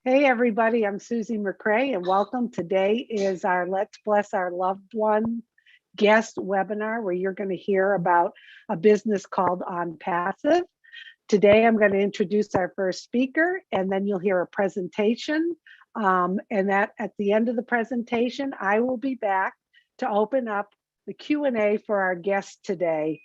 Hey, everybody, I'm Susie McCrae, and welcome. Today is our Let's Bless Our Loved One guest webinar, where you're going to hear about a business called On Passive. Today, I'm going to introduce our first speaker, and then you'll hear a presentation. And that at the end of the presentation, I will be back to open up the Q&A for our guest today.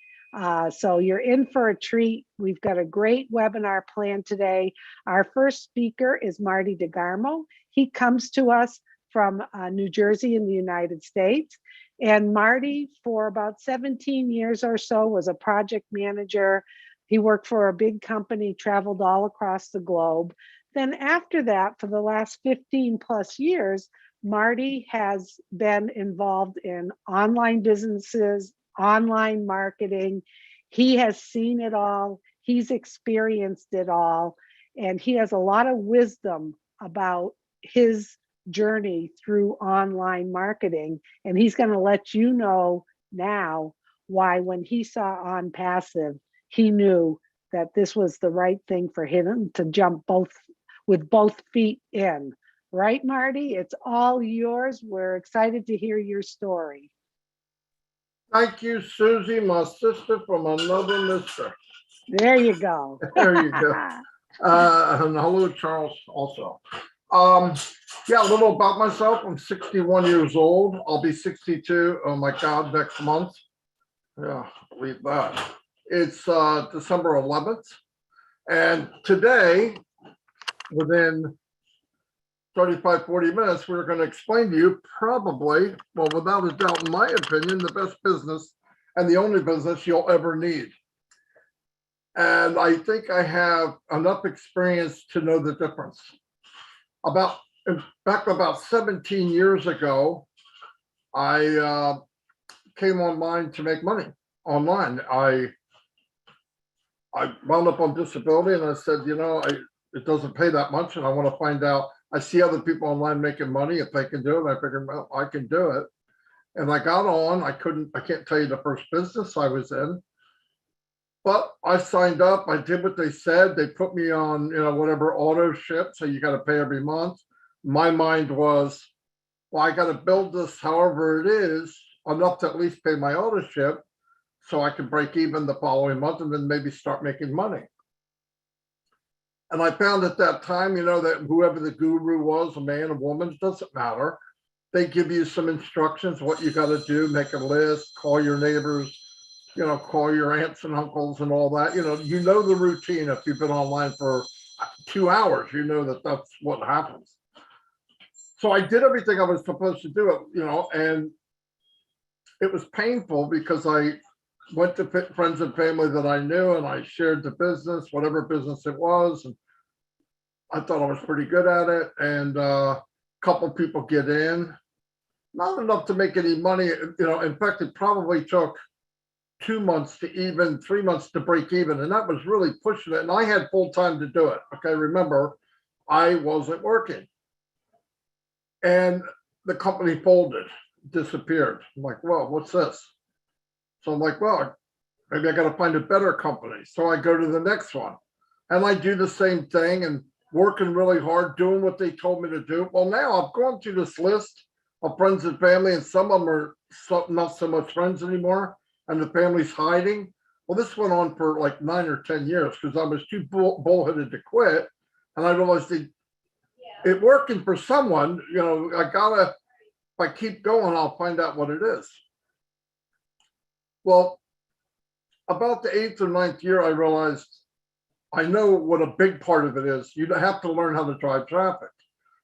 So you're in for a treat. We've got a great webinar planned today. Our first speaker is Marty DeGarmo. He comes to us from New Jersey in the United States. And Marty, for about 17 years or so, was a project manager. He worked for a big company, traveled all across the globe. Then after that, for the last 15 plus years, Marty has been involved in online businesses, online marketing. He has seen it all. He's experienced it all. And he has a lot of wisdom about his journey through online marketing. And he's going to let you know now why, when he saw On Passive, he knew that this was the right thing for him to jump with both feet in. Right, Marty? It's all yours. We're excited to hear your story. Thank you, Susie, my sister from another mister. There you go. There you go. And hello, Charles, also. Yeah, a little about myself. I'm 61 years old. I'll be 62, oh my God, next month. Yeah, believe that. It's December 11th. And today, within 35, 40 minutes, we're going to explain to you probably, well, without a doubt, in my opinion, the best business and the only business you'll ever need. And I think I have enough experience to know the difference. Back about 17 years ago, I came online to make money online. I wound up on disability and I said, you know, it doesn't pay that much and I want to find out. I see other people online making money. If they can do it, I figured, well, I can do it. And I got on. I can't tell you the first business I was in, but I signed up. I did what they said. They put me on, you know, whatever auto ship. So you got to pay every month. My mind was, well, I got to build this however it is enough to at least pay my auto ship so I can break even the following month and then maybe start making money. And I found at that time, you know, that whoever the guru was, a man, a woman, it doesn't matter. They give you some instructions, what you got to do, make a list, call your neighbors, you know, call your aunts and uncles and all that. You know the routine. If you've been online for 2 hours, you know that that's what happens. So I did everything I was supposed to do, you know, and it was painful because I went to friends and family that I knew and I shared the business, whatever business it was. And I thought I was pretty good at it. And a couple people get in, not enough to make any money. You know, in fact, it probably took 2 months to even 3 months to break even. And that was really pushing it. And I had full time to do it. Okay, remember, I wasn't working. And the company folded, disappeared. I'm like, well, what's this? So I'm like, well, maybe I got to find a better company. So I go to the next one and I do the same thing and working really hard, doing what they told me to do. Well, now I've gone through this list of friends and family, and some of them are not so much friends anymore, and the family's hiding. Well, this went on for like 9 or 10 years because I was too bullheaded to quit. And I realized it working for someone, you know, if I keep going, I'll find out what it is. Well, about the 8th or 9th year, I realized I know what a big part of it is. You have to learn how to drive traffic.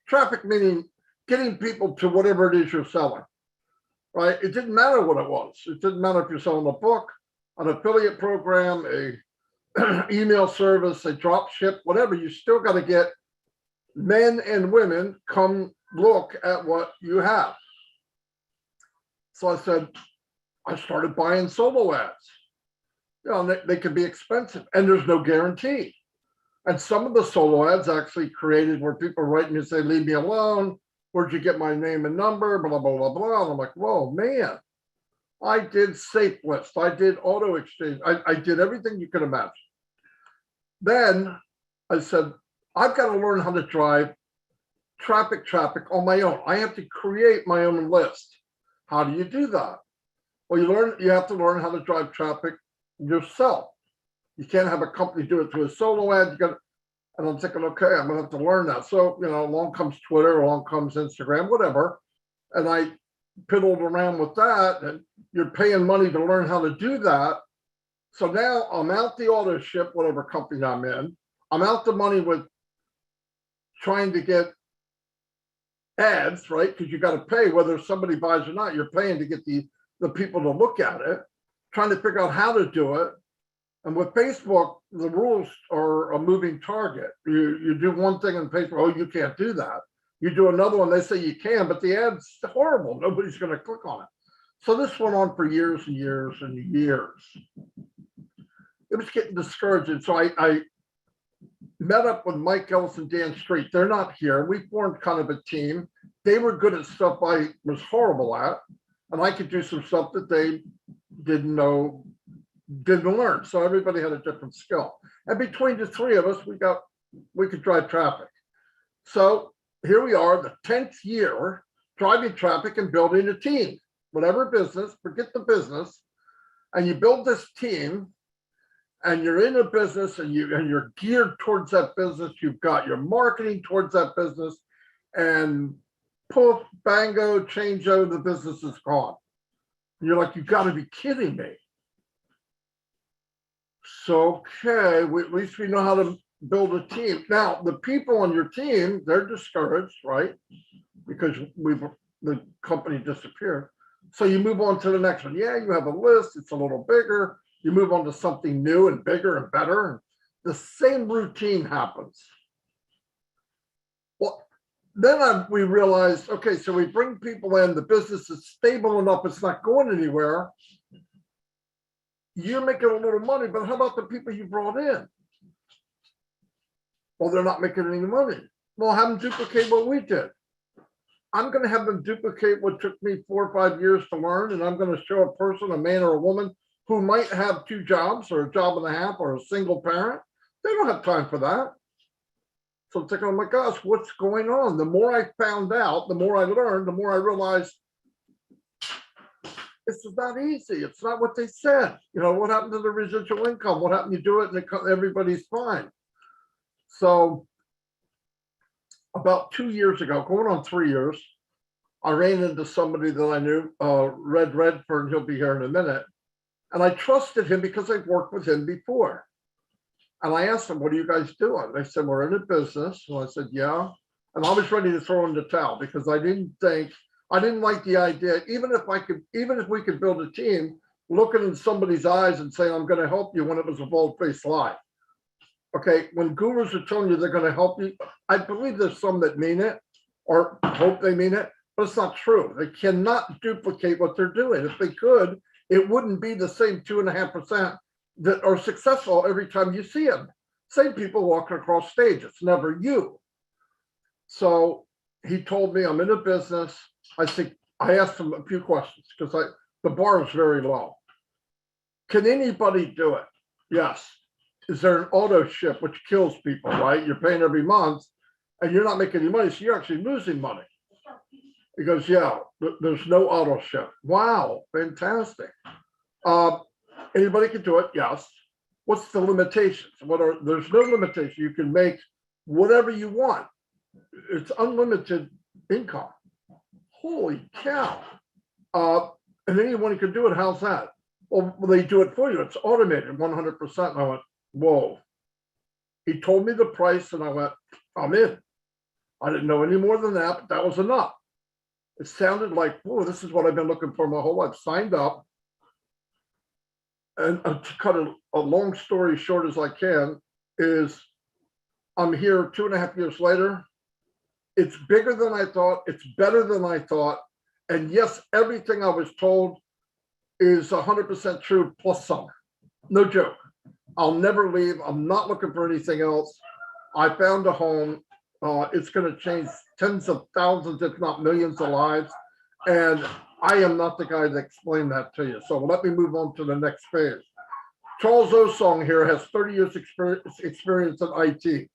Traffic meaning getting people to whatever it is you're selling, right? It didn't matter what it was. It didn't matter if you're selling a book, an affiliate program, a email service, a drop ship, whatever. You still got to get men and women come look at what you have. So I started buying solo ads. You know, they can be expensive and there's no guarantee. And some of the solo ads actually created where people write me and say, leave me alone. Where'd you get my name and number? Blah, blah, blah, blah. And I'm like, whoa, man. I did safe list. I did auto exchange. I did everything you could imagine. Then I said, I've got to learn how to drive traffic on my own. I have to create my own list. How do you do that? Well, you have to learn how to drive traffic yourself. You can't have a company do it through a solo ad. And I'm thinking, okay, I'm gonna have to learn that. So, along comes Twitter, along comes Instagram, whatever. And I piddled around with that, and you're paying money to learn how to do that. So now I'm out the auto ship, whatever company I'm in. I'm out the money with trying to get ads, right? Because you got to pay whether somebody buys or not. You're paying to get the people to look at it, trying to figure out how to do it. And with Facebook, the rules are a moving target. You do one thing in Facebook, oh, you can't do that. You do another one, they say you can, but the ad's horrible. Nobody's going to click on it. So this went on for years and years and years. It was getting discouraging. So I met up with Mike Ellis and Dan Street. They're not here. We formed kind of a team. They were good at stuff I was horrible at, and I could do some stuff that they didn't learn. So everybody had a different skill. And between the three of us, we could drive traffic. So here we are, the 10th year, driving traffic and building a team. Whatever business, forget the business, and you build this team, and you're in a business, and you're geared towards that business. You've got your marketing towards that business, and poof, bango, change-o, the business is gone. And you're like, you got to be kidding me. So, okay, at least we know how to build a team. Now, the people on your team, they're discouraged, right? Because the company disappeared. So you move on to the next one. Yeah, you have a list. It's a little bigger. You move on to something new and bigger and better. And the same routine happens. Well, then we realized, okay, so we bring people in. The business is stable enough. It's not going anywhere. You're making a little money, but how about the people you brought in? Well, they're not making any money. Well, have them duplicate what we did. I'm going to have them duplicate what took me 4 or 5 years to learn, and I'm going to show a person, a man or a woman, who might have 2 jobs or a job and a half or a single parent. They don't have time for that. So I'm thinking, oh my gosh, what's going on? The more I found out, the more I learned, the more I realized this is not easy. It's not what they said. What happened to the residual income? What happened? You do it and everybody's fine. So about 2 years ago, going on 3 years, I ran into somebody that I knew, Red Redford, he'll be here in a minute. And I trusted him because I've worked with him before. And I asked him, what are you guys doing? They said, we're in a business. And I said, yeah. And I was ready to throw in the towel because I didn't like the idea, even if we could build a team, looking in somebody's eyes and saying, I'm going to help you, when it was a bold-faced lie. Okay, when gurus are telling you they're going to help you, I believe there's some that mean it or hope they mean it, but it's not true. They cannot duplicate what they're doing. If they could, it wouldn't be the same 2.5% that are successful every time you see them. Same people walking across stage. It's never you. So he told me, I'm in a business. I asked him a few questions because the bar is very low. Can anybody do it? Yes. Is there an auto ship, which kills people, right? You're paying every month and you're not making any money, so you're actually losing money. He goes, yeah, there's no auto ship. Wow, fantastic. Anybody can do it, yes. What's the limitations? There's no limitation. You can make whatever you want. It's unlimited income. Holy cow. And anyone can do it. How's that? Well, they do it for you. It's automated 100%. And I went, whoa. He told me the price and I went, I'm in. I didn't know any more than that, but that was enough. It sounded like, whoa, this is what I've been looking for my whole life. Signed up. And to cut a long story short as I can, is I'm here 2.5 years later. It's bigger than I thought. It's better than I thought. And yes, everything I was told is 100% true plus some. No joke. I'll never leave. I'm not looking for anything else. I found a home. It's going to change tens of thousands, if not millions of lives. And I am not the guy to explain that to you. So let me move on to the next phase. Charles Osong here has 30 years experience in IT.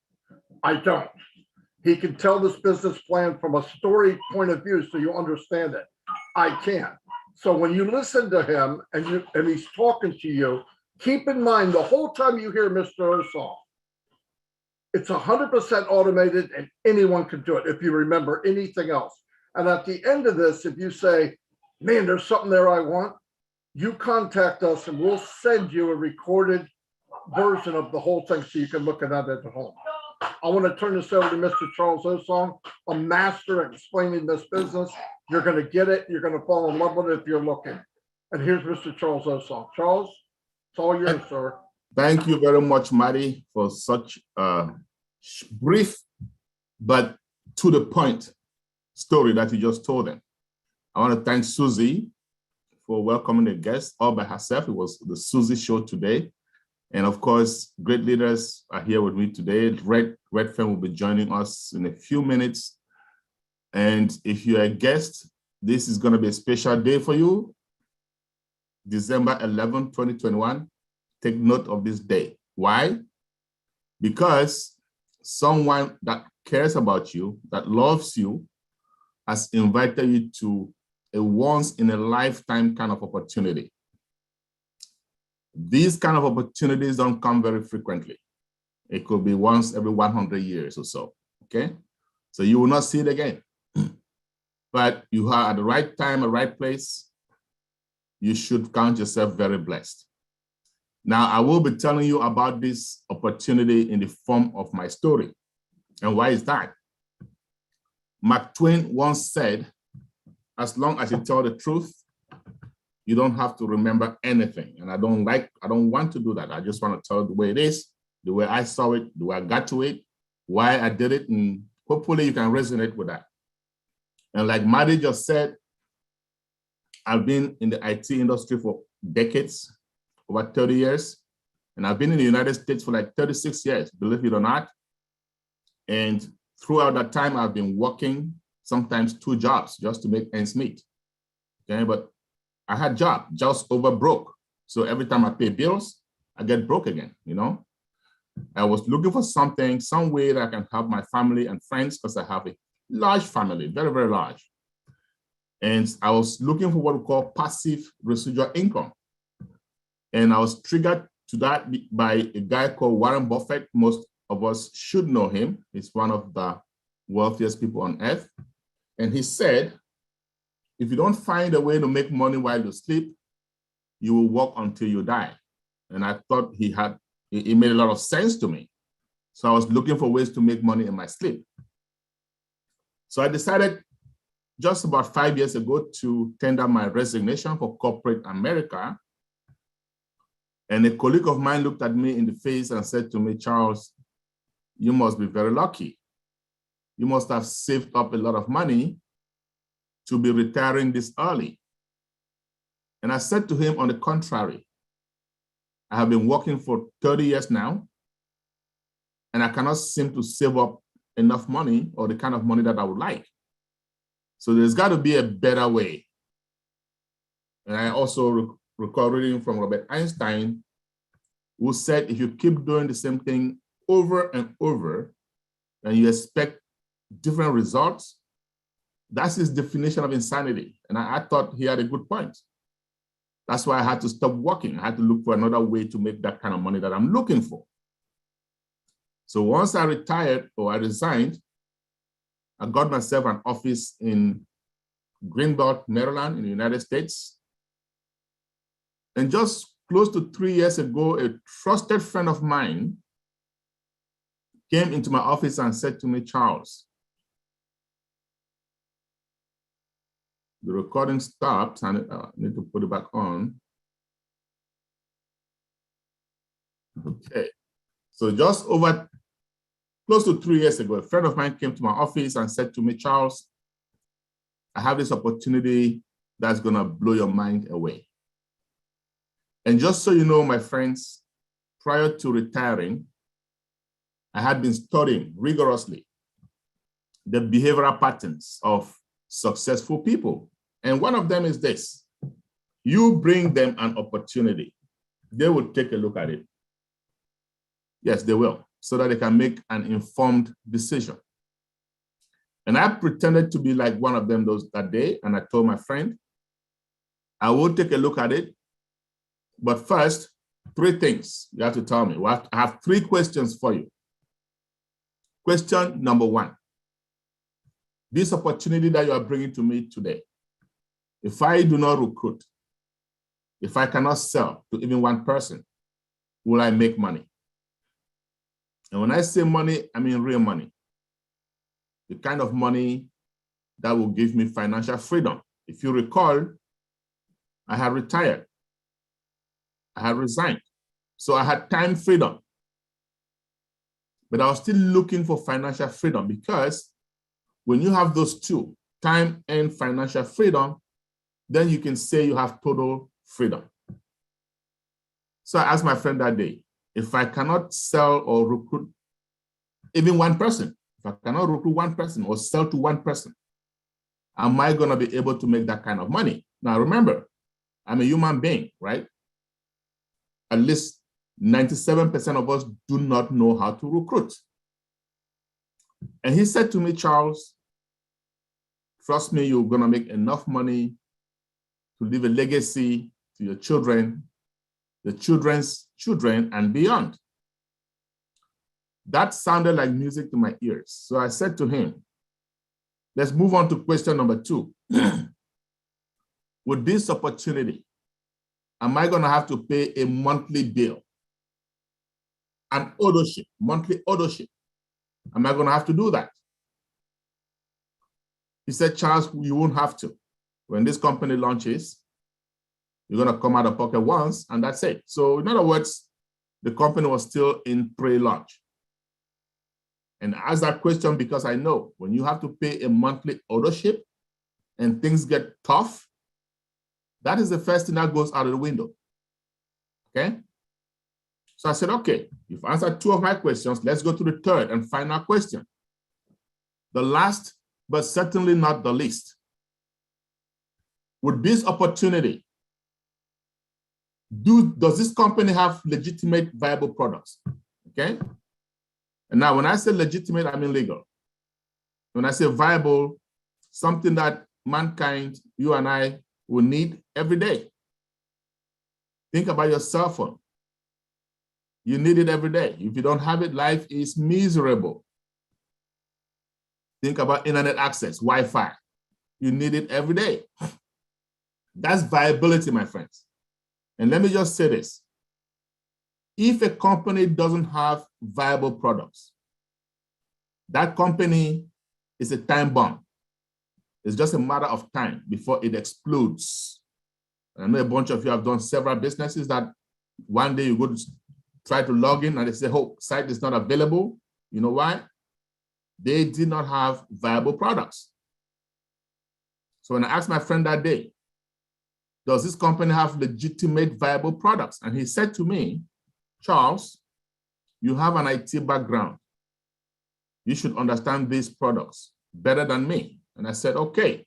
I don't. He can tell this business plan from a story point of view so you understand it. I can't. So when you listen to him and he's talking to you, keep in mind the whole time you hear Mr. Ossoff, it's 100% automated and anyone can do it if you remember anything else. And at the end of this, if you say, man, there's something there I want, you contact us and we'll send you a recorded version of the whole thing so you can look at that at home. I want to turn this over to Mr. Charles Osong, a master at explaining this business. You're going to get it. You're going to fall in love with it if you're looking. And here's Mr. Charles Osong. Charles, it's all yours, sir. Thank you very much, Marty, for such a brief but to the point story that you just told them. I want to thank Susie for welcoming the guest all by herself. It was the Susie show today. And of course, great leaders are here with me today. Redfern will be joining us in a few minutes. And if you're a guest, this is going to be a special day for you. December 11, 2021. Take note of this day. Why? Because someone that cares about you, that loves you, has invited you to a once-in-a-lifetime kind of opportunity. These kind of opportunities don't come very frequently. It could be once every 100 years or so, okay? So you will not see it again. But you are at the right time, the right place. You should count yourself very blessed. Now, I will be telling you about this opportunity in the form of my story. And why is that? Mark Twain once said, as long as you tell the truth, you don't have to remember anything. And I don't want to do that. I just want to tell the way it is, the way I saw it, the way I got to it, why I did it, and hopefully you can resonate with that. And like Marty just said, I've been in the IT industry for decades, over 30 years. And I've been in the United States for like 36 years, believe it or not. And throughout that time, I've been working sometimes 2 jobs just to make ends meet. Okay, but I had job, just over broke. So every time I pay bills, I get broke again, you know? I was looking for something, some way that I can help my family and friends because I have a large family, very, very large. And I was looking for what we call passive residual income. And I was triggered to that by a guy called Warren Buffett. Most of us should know him. He's one of the wealthiest people on earth. And he said, if you don't find a way to make money while you sleep, you will work until you die. And I thought it made a lot of sense to me. So I was looking for ways to make money in my sleep. So I decided just about 5 years ago to tender my resignation for corporate America. And a colleague of mine looked at me in the face and said to me, Charles, you must be very lucky. You must have saved up a lot of money to be retiring this early. And I said to him, on the contrary, I have been working for 30 years now, and I cannot seem to save up enough money or the kind of money that I would like. So there's got to be a better way. And I also recall reading from Robert Einstein, who said, if you keep doing the same thing over and over, and you expect different results, that's his definition of insanity. And I thought he had a good point. That's why I had to stop working. I had to look for another way to make that kind of money that I'm looking for. So once I retired or I resigned, I got myself an office in Greenbelt, Maryland, in the United States. And just close to 3 years ago, a trusted friend of mine came into my office and said to me, Charles, the recording stopped, and I need to put it back on. Okay, so just over close to 3 years ago, a friend of mine came to my office and said to me, Charles, I have this opportunity that's gonna blow your mind away. And just so you know, my friends, prior to retiring, I had been studying rigorously the behavioral patterns of successful people. And one of them is this: you bring them an opportunity, they will take a look at it. Yes, they will, so that they can make an informed decision. And I pretended to be like one of them that day. And I told my friend, I will take a look at it. But first, 3 things you have to tell me. I have 3 questions for you. Question number 1. This opportunity that you are bringing to me today, if I do not recruit, if I cannot sell to even one person, will I make money? And when I say money, I mean real money. The kind of money that will give me financial freedom. If you recall, I had retired. I had resigned. So I had time freedom. But I was still looking for financial freedom, because when you have those 2, time and financial freedom, then you can say you have total freedom. So I asked my friend that day, if I cannot sell or recruit even one person, if I cannot recruit one person or sell to one person, am I going to be able to make that kind of money? Now, remember, I'm a human being, right? At least 97% of us do not know how to recruit. And he said to me, Charles, trust me, you're going to make enough money to leave a legacy to your children, the children's children, and beyond. That sounded like music to my ears. So I said to him, let's move on to question number 2. With this opportunity, am I going to have to pay a monthly bill? An ownership, monthly ownership. Am I going to have to do that? He said, Charles, you won't have to. When this company launches, you're going to come out of pocket once, and that's it. So in other words, the company was still in pre-launch. And I asked that question because I know when you have to pay a monthly ownership and things get tough, that is the first thing that goes out of the window. Okay? So I said, okay, you've answered 2 of my questions. Let's go to the 3rd and final question. The last, but certainly not the least. With this opportunity, does this company have legitimate, viable products? Okay? And now when I say legitimate, I mean legal. When I say viable, something that mankind, you and I, will need every day. Think about your cell phone. You need it every day. If you don't have it, life is miserable. Think about internet access, Wi-Fi. You need it every day. That's viability, my friends. And let me just say this. If a company doesn't have viable products, that company is a time bomb. It's just a matter of time before it explodes. I know a bunch of you have done several businesses that one day you go to try to log in and they say, oh, site is not available. You know why? They did not have viable products. So when I asked my friend that day, does this company have legitimate viable products? And he said to me, Charles, you have an IT background. You should understand these products better than me. And I said, okay.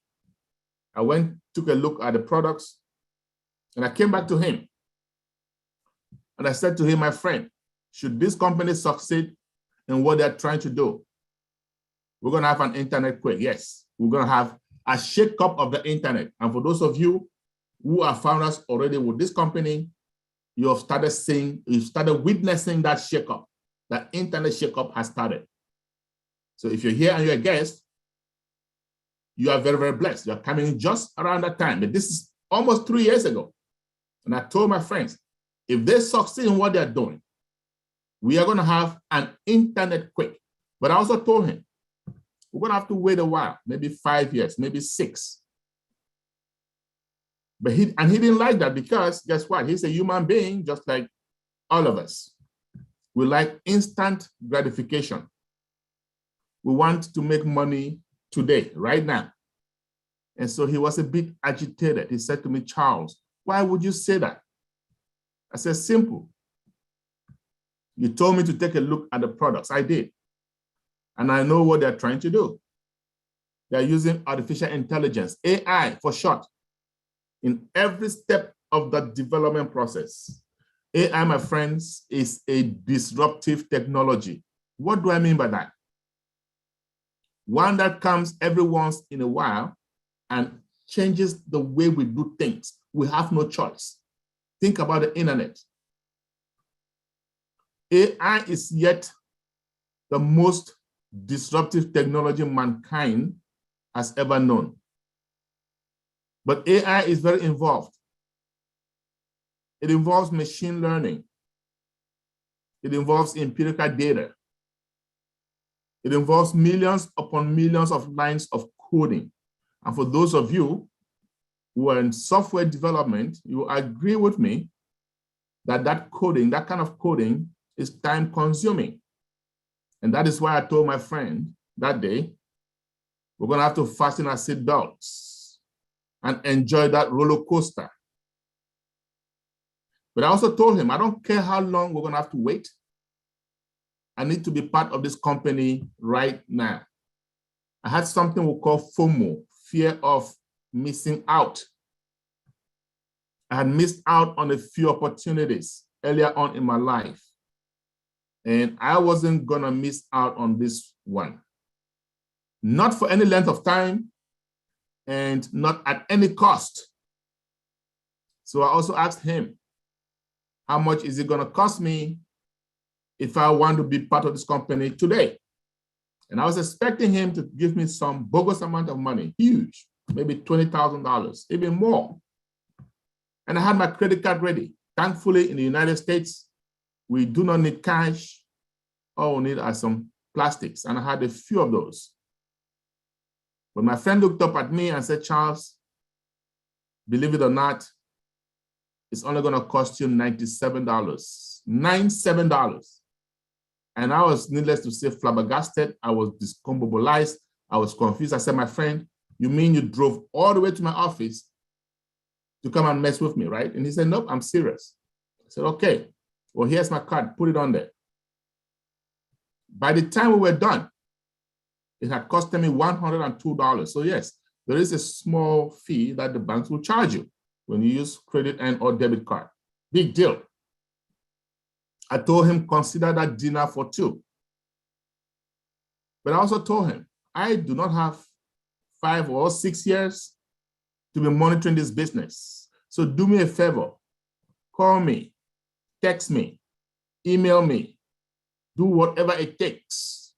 I went, took a look at the products, and I came back to him. And I said to him, my friend, should this company succeed in what they're trying to do, we're going to have an internet quake. Yes, we're going to have a shake-up of the internet. And for those of you who are founders already with this company, you have started seeing, you've started witnessing that shake-up. That internet shake-up has started. So if you're here and you're a guest, you are very, very blessed. You're coming just around that time. But this is almost 3 years ago. And I told my friends, if they succeed in what they're doing, we are going to have an internet quake. But I also told him, we're going to have to wait a while, maybe 5 years, maybe 6. But he didn't like that because guess what? He's a human being just like all of us. We like instant gratification. We want to make money today, right now. And so he was a bit agitated. He said to me, Charles, why would you say that? I said, simple. You told me to take a look at the products. I did. And I know what they're trying to do. They're using artificial intelligence, AI for short, in every step of the development process. AI, my friends, is a disruptive technology. What do I mean by that? one that comes every once in a while and changes the way we do things. We have no choice. Think about the internet. AI is yet the most disruptive technology mankind has ever known. But AI is very involved. It involves machine learning. It involves empirical data. It involves millions upon millions of lines of coding. And for those of you who are in software development, you agree with me that that coding, that kind of coding, is time consuming. And that is why I told my friend that day, we're going to have to fasten our seatbelts and enjoy that roller coaster. But I also told him, I don't care how long we're going to have to wait. I need to be part of this company right now. I had something we call FOMO, fear of missing out. I had missed out on a few opportunities earlier on in my life. And I wasn't gonna miss out on this one. Not for any length of time and not at any cost. So I also asked him, how much is it gonna cost me if I want to be part of this company today? And I was expecting him to give me some bogus amount of money, huge, maybe $20,000, even more. And I had my credit card ready. Thankfully, in the United States, we do not need cash. All we need are some plastics. And I had a few of those. But my friend looked up at me and said, Charles, believe it or not, it's only going to cost you $97. $97. And I was, needless to say, flabbergasted. I was discombobulated. I was confused. I said, my friend, you mean you drove all the way to my office to come and mess with me, right? And he said, nope, I'm serious. I said, okay, well, here's my card. Put it on there. By the time we were done, it had costed me $102. So yes, there is a small fee that the banks will charge you when you use credit and or debit card. Big deal. I told him, consider that dinner for two. But I also told him, I do not have 5 or 6 years to be monitoring this business. So do me a favor, call me, text me, email me, do whatever it takes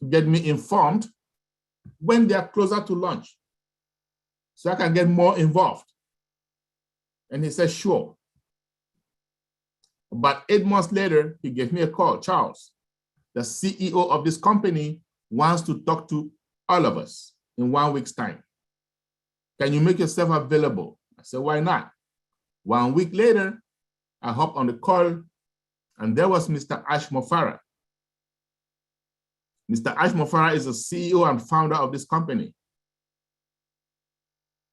to get me informed when they are closer to launch so I can get more involved. And he said, sure. About 8 months later, he gave me a call. Charles, the CEO of this company wants to talk to all of us in 1 week's time. Can you make yourself available? I said, why not? 1 week later, I hopped on the call, and there was Mr. Ash Mofara. Mr. Ash Mofara is the CEO and founder of this company.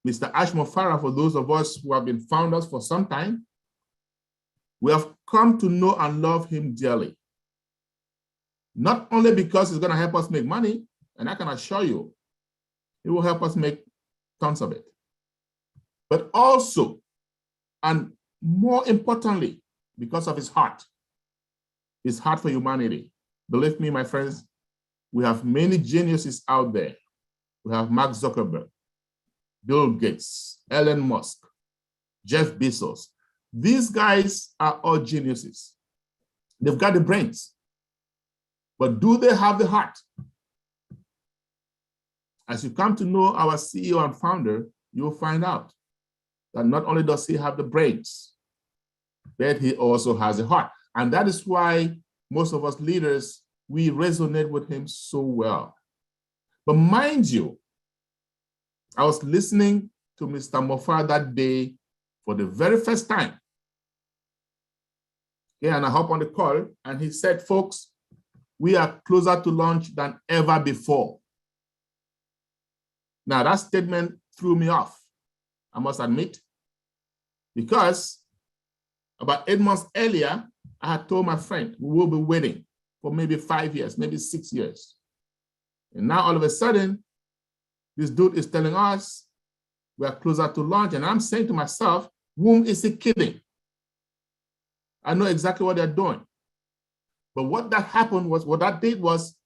Mr. Ash Mofara, for those of us who have been founders for some time, we have come to know and love him dearly. Not only because he's going to help us make money, and I can assure you, he will help us make tons of it, but also, and more importantly, because of his heart for humanity. Believe me, my friends, we have many geniuses out there. We have Mark Zuckerberg, Bill Gates, Elon Musk, Jeff Bezos. These guys are all geniuses. They've got the brains, but do they have the heart? As you come to know our CEO and founder, you'll find out that not only does he have the brains, but he also has a heart. And that is why most of us leaders, we resonate with him so well. But mind you, I was listening to Mr. Mofara that day for the very first time. Yeah, and I hop on the call and he said, folks, we are closer to launch than ever before. Now that statement threw me off, I must admit, because about 8 months earlier, I had told my friend, we will be waiting for maybe 5 years, maybe 6 years. And now all of a sudden, this dude is telling us we are closer to launch. And I'm saying to myself, whom is he kidding? I know exactly what they're doing. But what that happened was, what that did was,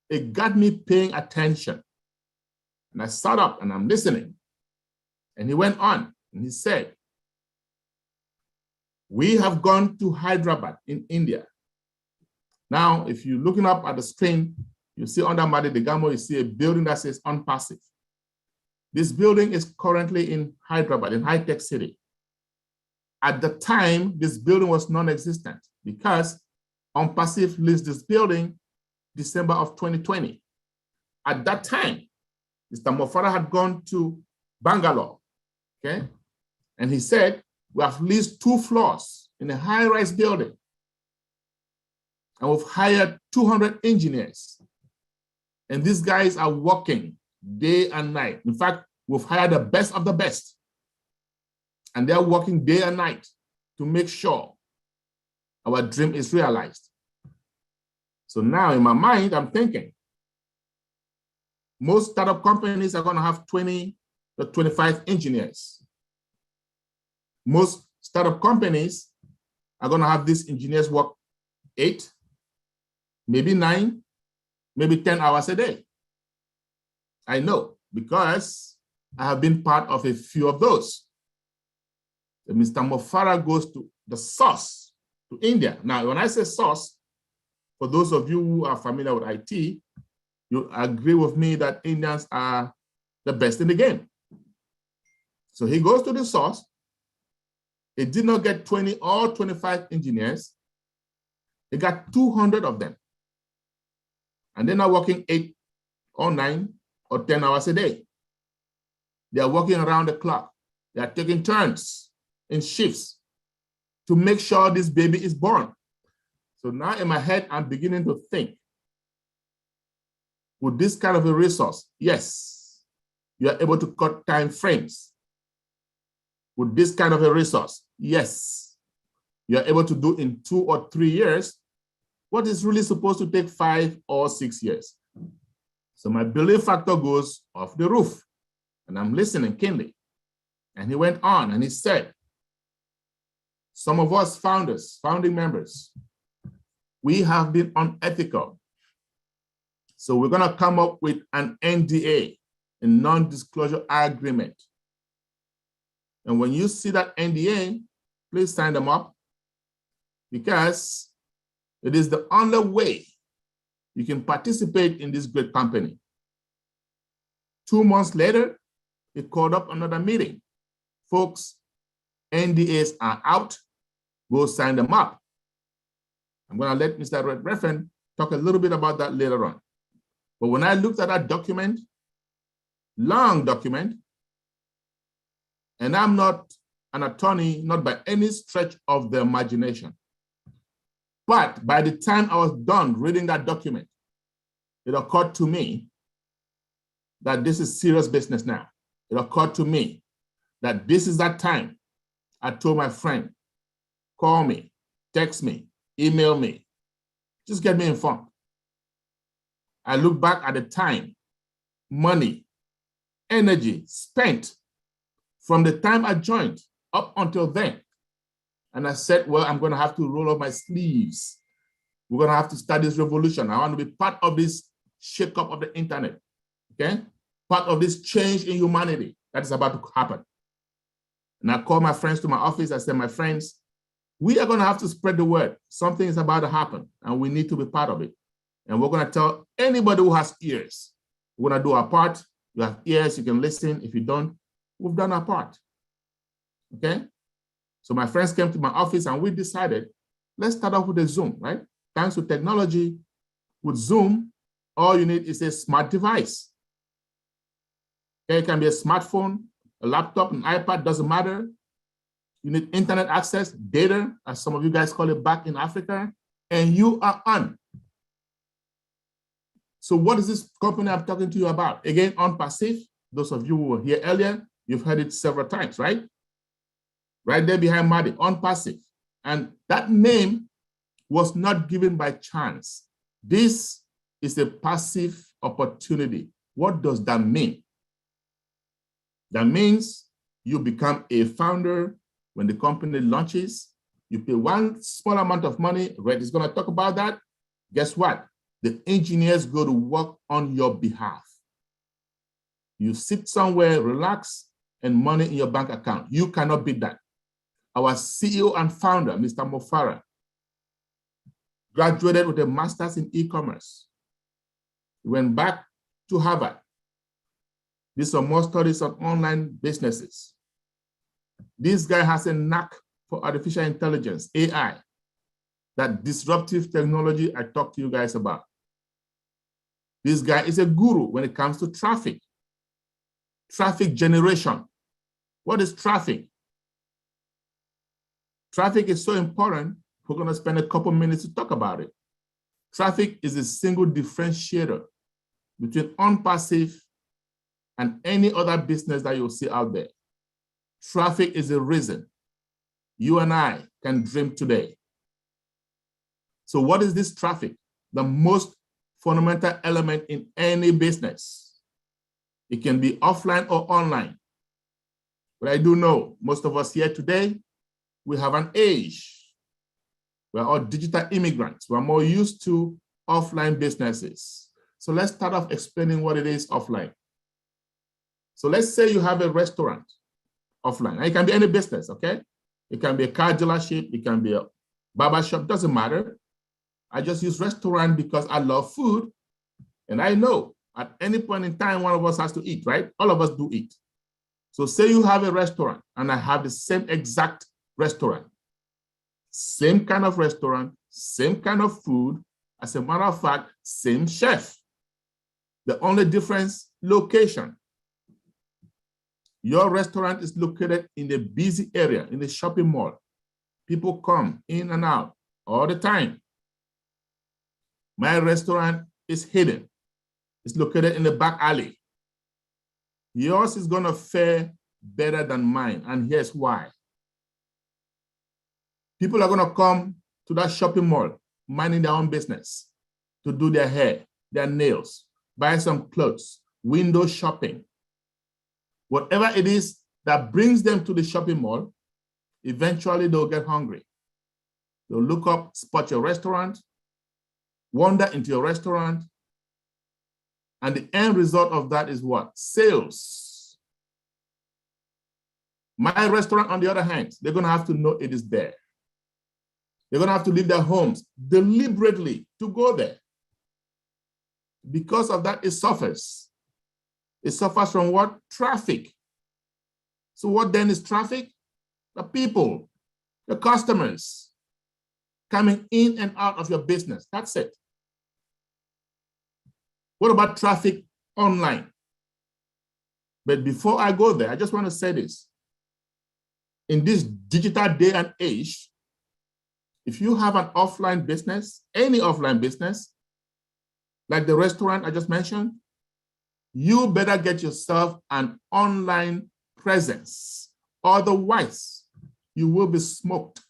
it got me paying attention. And I sat up and I'm listening. And he went on and he said, we have gone to Hyderabad in India. Now, if you're looking up at the screen, you see under Marty DeGarmo, you see a building that says OnPassive. This building is currently in Hyderabad, in high-tech city. At the time, this building was non-existent because OnPassive leased this building December of 2020. At that time, Mr. Mofara had gone to Bangalore, okay? And he said, we have leased 2 floors in a high-rise building. And we've hired 200 engineers. And these guys are working day and night. In fact, we've hired the best of the best. And they're working day and night to make sure our dream is realized. So now in my mind, I'm thinking, most startup companies are going to have 20 to 25 engineers. Most startup companies are going to have these engineers work 8, maybe 9, maybe 10 hours a day. I know because I have been part of a few of those. Mr. Mofara goes to the source, to India. Now, when I say source, for those of you who are familiar with IT, you agree with me that Indians are the best in the game. So he goes to the source. He did not get 20 or 25 engineers. He got 200 of them. And they're not working 8 or 9 or 10 hours a day. They are working around the clock. They are taking turns in shifts to make sure this baby is born. So now in my head, I'm beginning to think, with this kind of a resource, yes, you are able to cut time frames. With this kind of a resource, yes, you are able to do in 2 or 3 years what is really supposed to take 5 or 6 years. So my belief factor goes off the roof, and I'm listening keenly. And he went on and he said, some of us founders, founding members, we have been unethical. So we're going to come up with an NDA, a non-disclosure agreement. And when you see that NDA, please sign them up, because it is the only way you can participate in this great company. 2 months later, he called up another meeting. Folks, NDAs are out. Go sign them up. I'm going to let Mr. Reffen talk a little bit about that later on. But when I looked at that document, long document, and I'm not an attorney, not by any stretch of the imagination. But by the time I was done reading that document, it occurred to me that this is serious business now. It occurred to me that this is that time I told my friend, call me, text me, email me, just get me informed. I look back at the time, money, energy spent from the time I joined up until then. And I said, well, I'm going to have to roll up my sleeves. We're going to have to start this revolution. I want to be part of this shake-up of the internet, okay? Part of this change in humanity that is about to happen. And I called my friends to my office. I said, my friends, we are going to have to spread the word. Something is about to happen, and we need to be part of it. And we're going to tell anybody who has ears. We're going to do our part. You have ears, you can listen. If you don't, we've done our part, okay? So my friends came to my office and we decided, let's start off with a Zoom, right? Thanks to technology, with Zoom, all you need is a smart device. Okay, it can be a smartphone, a laptop, an iPad, doesn't matter. You need internet access, data, as some of you guys call it back in Africa, and you are on. So what is this company I'm talking to you about? Again, OnPassive. Those of you who were here earlier, you've heard it several times, right? Right there behind Marty, OnPassive. And that name was not given by chance. This is a passive opportunity. What does that mean? That means you become a founder when the company launches. You pay one small amount of money. Red is going to talk about that. Guess what? The engineers go to work on your behalf. You sit somewhere, relax, and money in your bank account. You cannot beat that. Our CEO and founder, Mr. Mofara, graduated with a master's in e-commerce. He went back to Harvard, did some more studies on online businesses. This guy has a knack for artificial intelligence, AI, that disruptive technology I talked to you guys about. This guy is a guru when it comes to traffic generation. What is traffic? Traffic is so important, we're going to spend a couple minutes to talk about it. Traffic is a single differentiator between OnPassive and any other business that you'll see out there. Traffic is the reason you and I can dream today. So what is this traffic? The most fundamental element in any business. It can be offline or online. But I do know most of us here today, we have an age. We're all digital immigrants. We're more used to offline businesses. So let's start off explaining what it is offline. So let's say you have a restaurant offline. And it can be any business, okay? It can be a car dealership, it can be a barber shop, doesn't matter. I just use restaurant because I love food. And I know at any point in time, one of us has to eat, right? All of us do eat. So say you have a restaurant and I have the same exact restaurant. Same kind of restaurant, same kind of food. As a matter of fact, same chef. The only difference, location. Your restaurant is located in a busy area, in a shopping mall. People come in and out all the time. My restaurant is hidden. It's located in the back alley. Yours is gonna fare better than mine, and here's why. People are gonna come to that shopping mall, minding their own business, to do their hair, their nails, buy some clothes, window shopping. Whatever it is that brings them to the shopping mall, eventually they'll get hungry. They'll look up, spot your restaurant, wander into your restaurant, and the end result of that is what? Sales. My restaurant, on the other hand, they're gonna have to know it is there. They're gonna have to leave their homes deliberately to go there. Because of that, it suffers. It suffers from what? Traffic. So what then is traffic? The people, the customers coming in and out of your business. That's it. What about traffic online? But before I go there, I just want to say this. In this digital day and age, if you have an offline business, any offline business, like the restaurant I just mentioned, you better get yourself an online presence. Otherwise, you will be smoked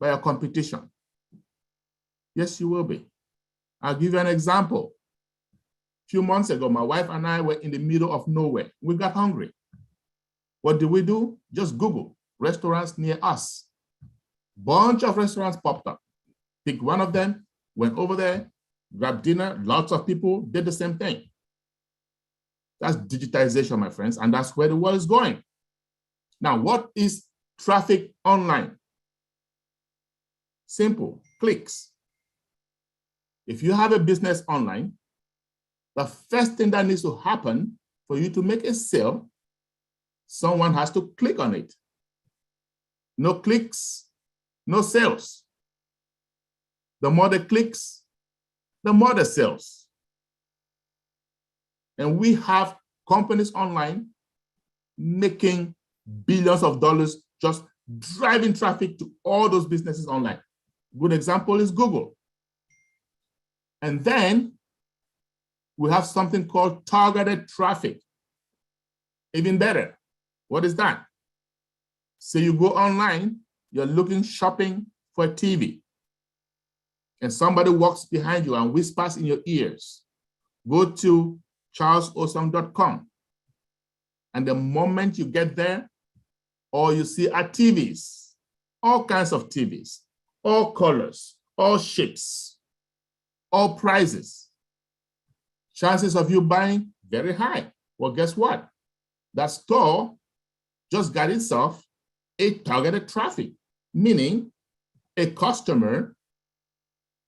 by your competition. Yes, you will be. I'll give you an example. A few months ago, my wife and I were in the middle of nowhere. We got hungry. What did we do? Just Google restaurants near us. Bunch of restaurants popped up. Picked one of them, went over there, grabbed dinner. Lots of people did the same thing. That's digitization, my friends, and that's where the world is going. Now, what is traffic online? Simple, clicks. If you have a business online, the first thing that needs to happen for you to make a sale, someone has to click on it. No clicks, no sales. The more the clicks, the more the sales. And we have companies online making billions of dollars just driving traffic to all those businesses online. Good example is Google. And then we have something called targeted traffic. Even better. What is that? So you go online, you're looking, shopping for a TV. And somebody walks behind you and whispers in your ears, go to charlesosam.com. And the moment you get there, all you see are TVs, all kinds of TVs, all colors, all shapes, all prices. Chances of you buying, very high. Well, guess what? That store just got itself a targeted traffic, meaning a customer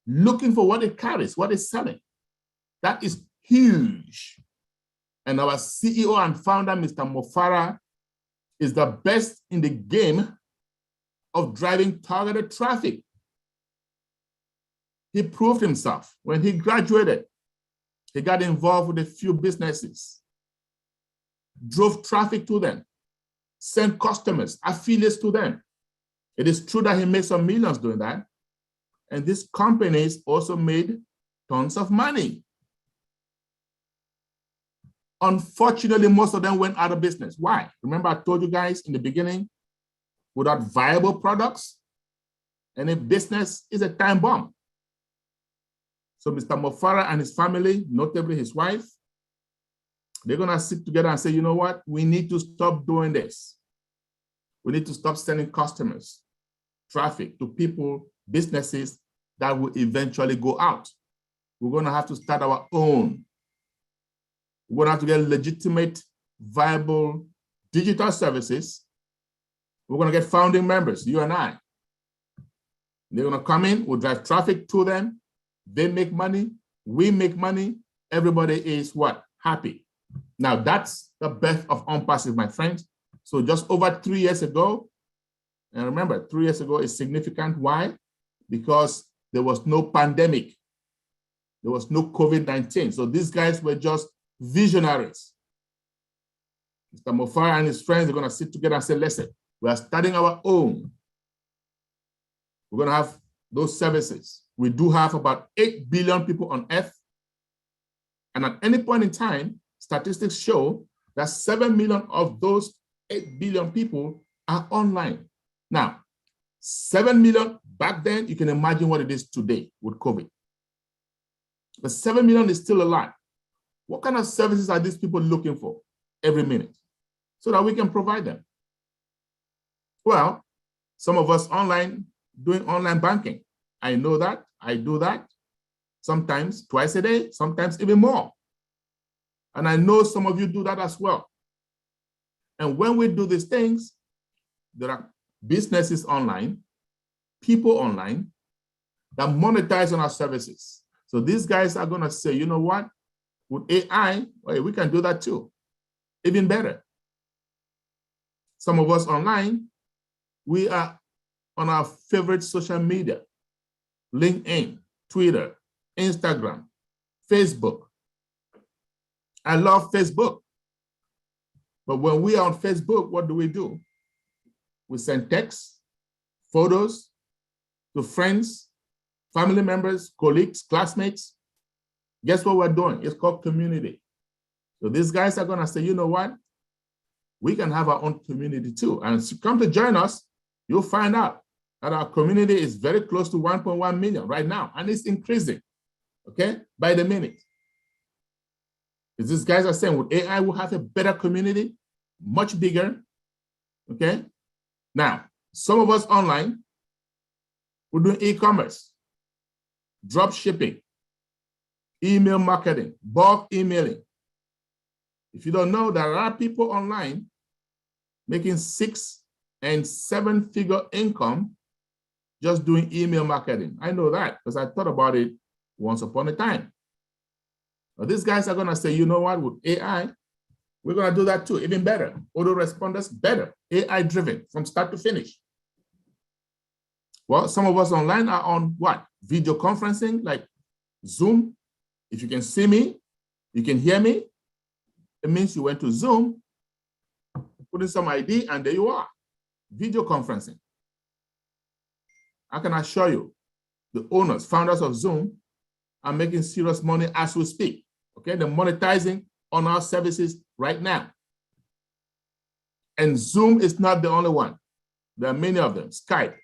looking for what it carries, what it's selling. That is huge. And our CEO and founder, Mr. Mofara, is the best in the game of driving targeted traffic. He proved himself. When he graduated, he got involved with a few businesses, drove traffic to them, sent customers, affiliates to them. It is true that he made some millions doing that. And these companies also made tons of money. Unfortunately, most of them went out of business. Why? Remember I told you guys in the beginning, without viable products, any business is a time bomb. So Mr. Mofara and his family, notably his wife, they're gonna sit together and say, you know what? We need to stop doing this. We need to stop sending customers, traffic to people, businesses that will eventually go out. We're gonna have to start our own. We're gonna have to get legitimate, viable digital services. We're gonna get founding members, you and I. They're gonna come in, we'll drive traffic to them. They make money, we make money. Everybody is what? Happy. Now that's the birth of OnPassive, my friends. So just over 3 years ago, and remember, 3 years ago is significant. Why? Because there was no pandemic. There was no COVID-19. So these guys were just visionaries. Mr. Mofara and his friends are gonna sit together and say, listen, we are starting our own. We're gonna have those services. We do have about 8 billion people on Earth. And at any point in time, statistics show that 7 million of those 8 billion people are online. Now, 7 million back then, you can imagine what it is today with COVID. But 7 million is still a lot. What kind of services are these people looking for every minute so that we can provide them? Well, some of us online, doing online banking. I know that, I do that, sometimes twice a day, sometimes even more. And I know some of you do that as well. And when we do these things, there are businesses online, people online that monetize on our services. So these guys are gonna say, you know what? With AI, well, we can do that too, even better. Some of us online, we are on our favorite social media, LinkedIn, Twitter, Instagram, Facebook. I love Facebook. But when we are on Facebook, what do? We send texts, photos to friends, family members, colleagues, classmates. Guess what we're doing? It's called community. So these guys are gonna say, you know what? We can have our own community too. And if you come to join us, you'll find out that our community is very close to 1.1 million right now, and it's increasing, okay, by the minute. These guys are saying with AI, we'll have a better community, much bigger, okay? Now, some of us online, we're doing e-commerce, drop shipping, email marketing, bulk emailing. If you don't know, there are people online making 6 and 7-figure income just doing email marketing. I know that because I thought about it once upon a time. But these guys are gonna say, you know what, with AI, we're gonna do that too, even better. Autoresponders, better, AI driven from start to finish. Well, some of us online are on what? Video conferencing, like Zoom. If you can see me, you can hear me, it means you went to Zoom, put in some ID, and there you are. Video conferencing. I can assure you, the owners, founders of Zoom are making serious money as we speak. Okay, they're monetizing on our services right now. And Zoom is not the only one. There are many of them. Skype,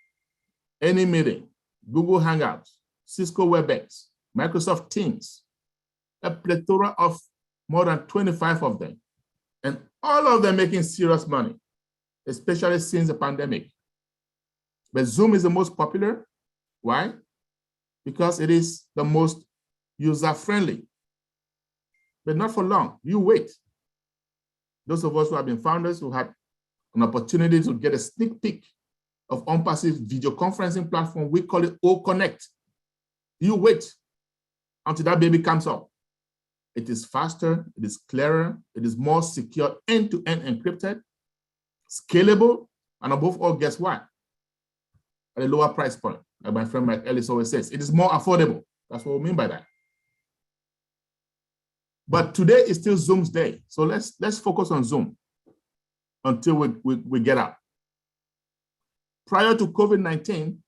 AnyMeeting, Google Hangouts, Cisco WebEx, Microsoft Teams, a plethora of more than 25 of them. And all of them making serious money, especially since the pandemic. But Zoom is the most popular. Why? Because it is the most user-friendly. But not for long. You wait. those of us who have been founders who had an opportunity to get a sneak peek of OnPassive video conferencing platform, we call it O Connect. You wait until that baby comes up. It is faster, it is clearer, it is more secure, end-to-end encrypted, scalable, and above all, guess what? At a lower price point, like my friend Mike Ellis always says, it is more affordable. That's what we mean by that. But today is still Zoom's day. So let's focus on Zoom until we get out. Prior to COVID-19,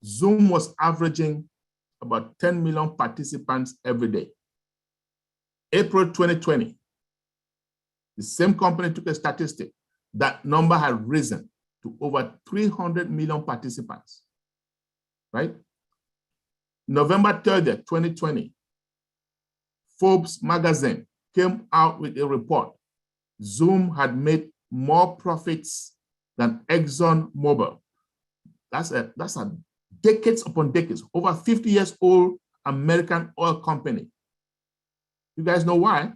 Zoom was averaging about 10 million participants every day. April 2020, the same company took a statistic. That number had risen to over 300 million participants, right? November 30th, 2020, Forbes magazine came out with a report. Zoom had made more profits than ExxonMobil. That's a decades upon decades, over 50 years old American oil company. You guys know why?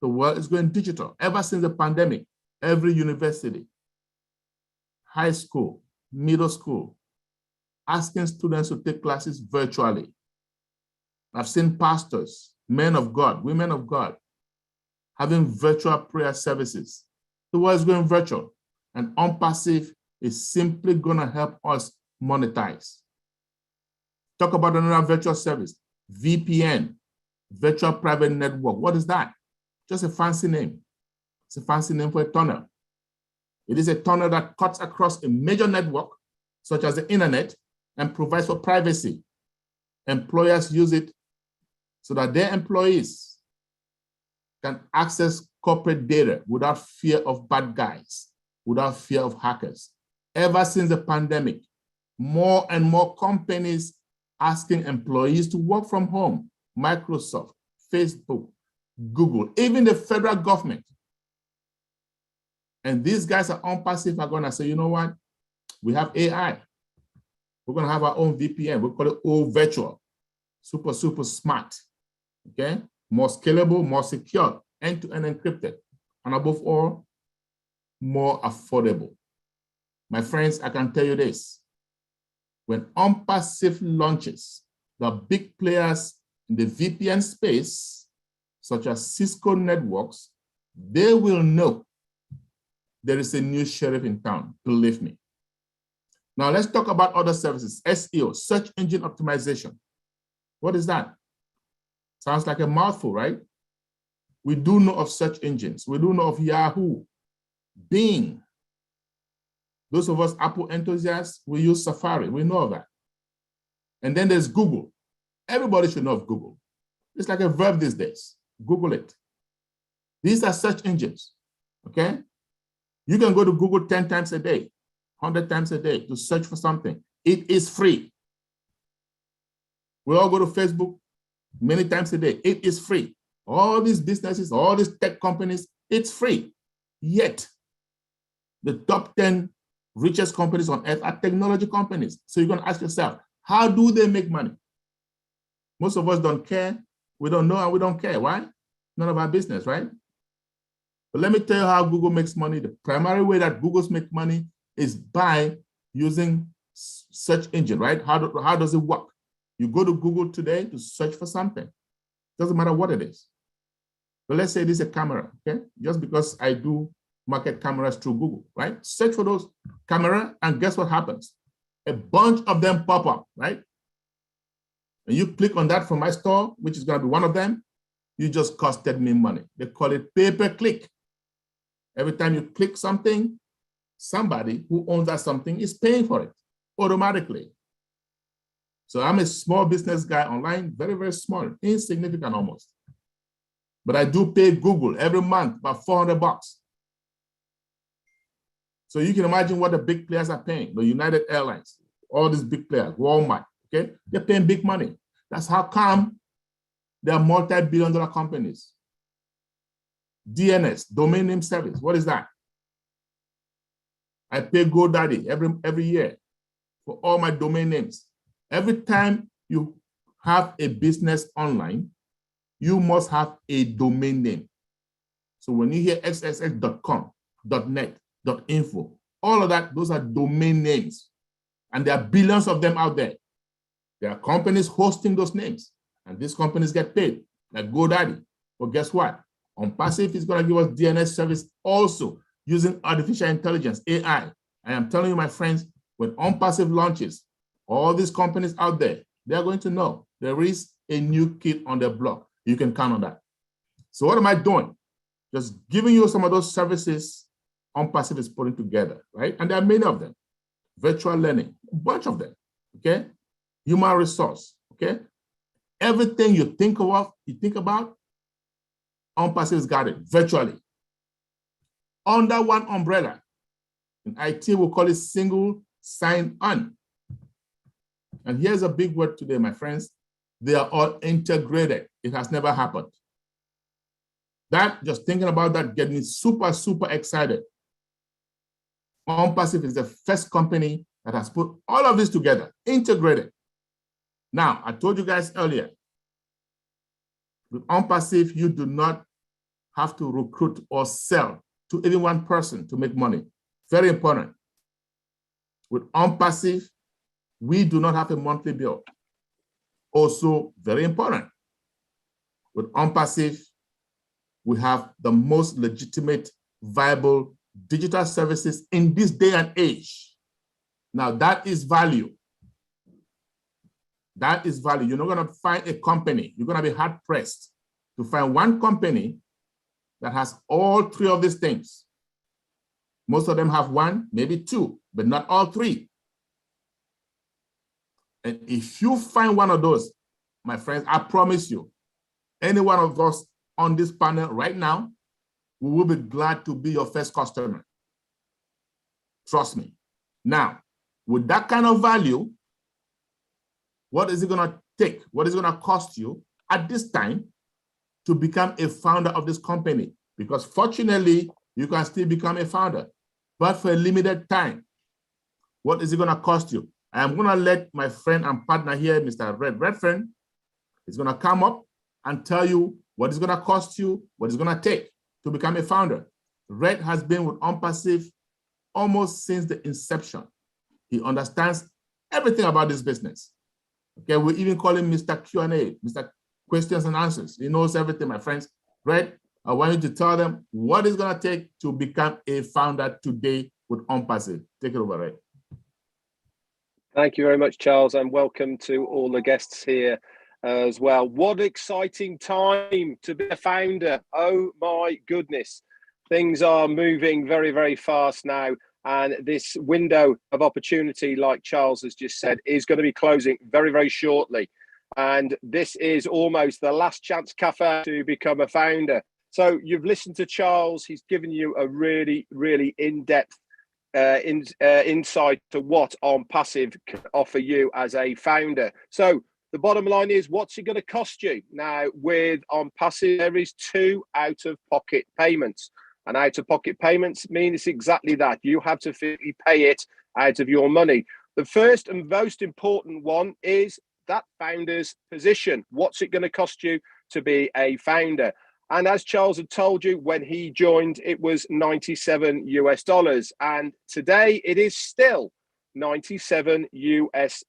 The world is going digital. Ever since the pandemic, every university, high school, middle school, asking students to take classes virtually. I've seen pastors, men of God, women of God, having virtual prayer services. The world is going virtual, and OnPassive is simply going to help us monetize. Talk about another virtual service, VPN, virtual private network. What is that? Just a fancy name. It's a fancy name for a tunnel. It is a tunnel that cuts across a major network, such as the internet, and provides for privacy. Employers use it so that their employees can access corporate data without fear of bad guys, without fear of hackers. Ever since the pandemic, more and more companies asking employees to work from home. Microsoft, Facebook, Google, even the federal government. And these guys at OnPassive are gonna say, you know what? We have AI. We're gonna have our own VPN. We call it all virtual. Super, super smart, okay? More scalable, more secure, end-to-end encrypted, and above all, more affordable. My friends, I can tell you this. When OnPassive launches, the big players in the VPN space, such as Cisco networks, they will know there is a new sheriff in town, believe me. Now let's talk about other services, SEO, search engine optimization. What is that? Sounds like a mouthful, right? We do know of search engines. We do know of Yahoo, Bing. Those of us Apple enthusiasts, we use Safari, we know of that. And then there's Google. Everybody should know of Google. It's like a verb these days. Google it. These are search engines, okay? You can go to Google 10 times a day, 100 times a day to search for something. It is free. We all go to Facebook many times a day. It is free. All these businesses, all these tech companies, it's free. Yet, the top 10 richest companies on earth are technology companies. So you're going to ask yourself, how do they make money? Most of us don't care. We don't know and we don't care. Why? None of our business, right? But let me tell you how Google makes money. The primary way that Google's make money is by using search engine, right? How does it work? You go to Google today to search for something. Doesn't matter what it is. But let's say this is a camera, okay? Just because I do market cameras through Google, right? Search for those camera and guess what happens? A bunch of them pop up, right? And you click on that from my store, which is going to be one of them, you just costed me money. They call it pay-per-click. Every time you click something, somebody who owns that something is paying for it automatically. So I'm a small business guy online, very, very small, insignificant almost. But I do pay Google every month about $400. So you can imagine what the big players are paying, the United Airlines, all these big players, Walmart, okay? They're paying big money. That's how come they are multi-billion-dollar companies. DNS, domain name service, what is that? I pay GoDaddy every year for all my domain names. Every time you have a business online, you must have a domain name. So when you hear xxx.com, .net, .info, all of that, those are domain names. And there are billions of them out there. There are companies hosting those names, and these companies get paid, like GoDaddy. But guess what? OnPassive is going to give us DNS service also using artificial intelligence, AI. I am telling you, my friends, when OnPassive launches, all these companies out there, they're going to know there is a new kid on the block. You can count on that. So what am I doing? Just giving you some of those services OnPassive is putting together, right? And there are many of them. Virtual learning, a bunch of them, okay? Human resource, okay? Everything you think about, OnPassive has got it virtually. Under one umbrella. In IT, we'll call it single sign-on. And here's a big word today, my friends. They are all integrated. It has never happened. That, just thinking about that, gets me super, super excited. OnPassive is the first company that has put all of this together, integrated. Now, I told you guys earlier, with OnPassive, you do not have to recruit or sell to any one person to make money. Very important. With OnPassive, we do not have a monthly bill. Also, very important. With OnPassive, we have the most legitimate, viable digital services in this day and age. Now, that is value. That is value. You're not going to find a company. You're going to be hard-pressed to find one company that has all three of these things. Most of them have one, maybe two, but not all three. And if you find one of those, my friends, I promise you, any one of us on this panel right now, we will be glad to be your first customer. Trust me. Now, with that kind of value, what is it going to take? What is it going to cost you at this time to become a founder of this company? Because fortunately, you can still become a founder, but for a limited time. What is it going to cost you? I'm going to let my friend and partner here, Mr. Redfern, is going to come up and tell you what it's going to cost you, what it's going to take to become a founder. Red has been with OnPassive almost since the inception. He understands everything about this business. Okay, we even call him Mr. Q&A, Mr. Questions and Answers. He knows everything, my friends. Red, I want you to tell them what it's going to take to become a founder today with OnPassive. Take it over, Red. Thank you very much, Charles, and welcome to all the guests here as well. What exciting time to be a founder. Oh my goodness. Things are moving very, very fast now. And this window of opportunity, like Charles has just said, is going to be closing very, very shortly. And this is almost the last chance cafe to become a founder. So you've listened to Charles. He's given you a really, really in-depth insight to what OnPassive can offer you as a founder. So the bottom line is, what's it going to cost you? Now, with OnPassive, there is 2 out-of-pocket payments. And out-of-pocket payments means exactly that. You have to pay it out of your money. The first and most important one is that founder's position. What's it going to cost you to be a founder? And as Charles had told you, when he joined, it was $97 US. And today it is still $97 US.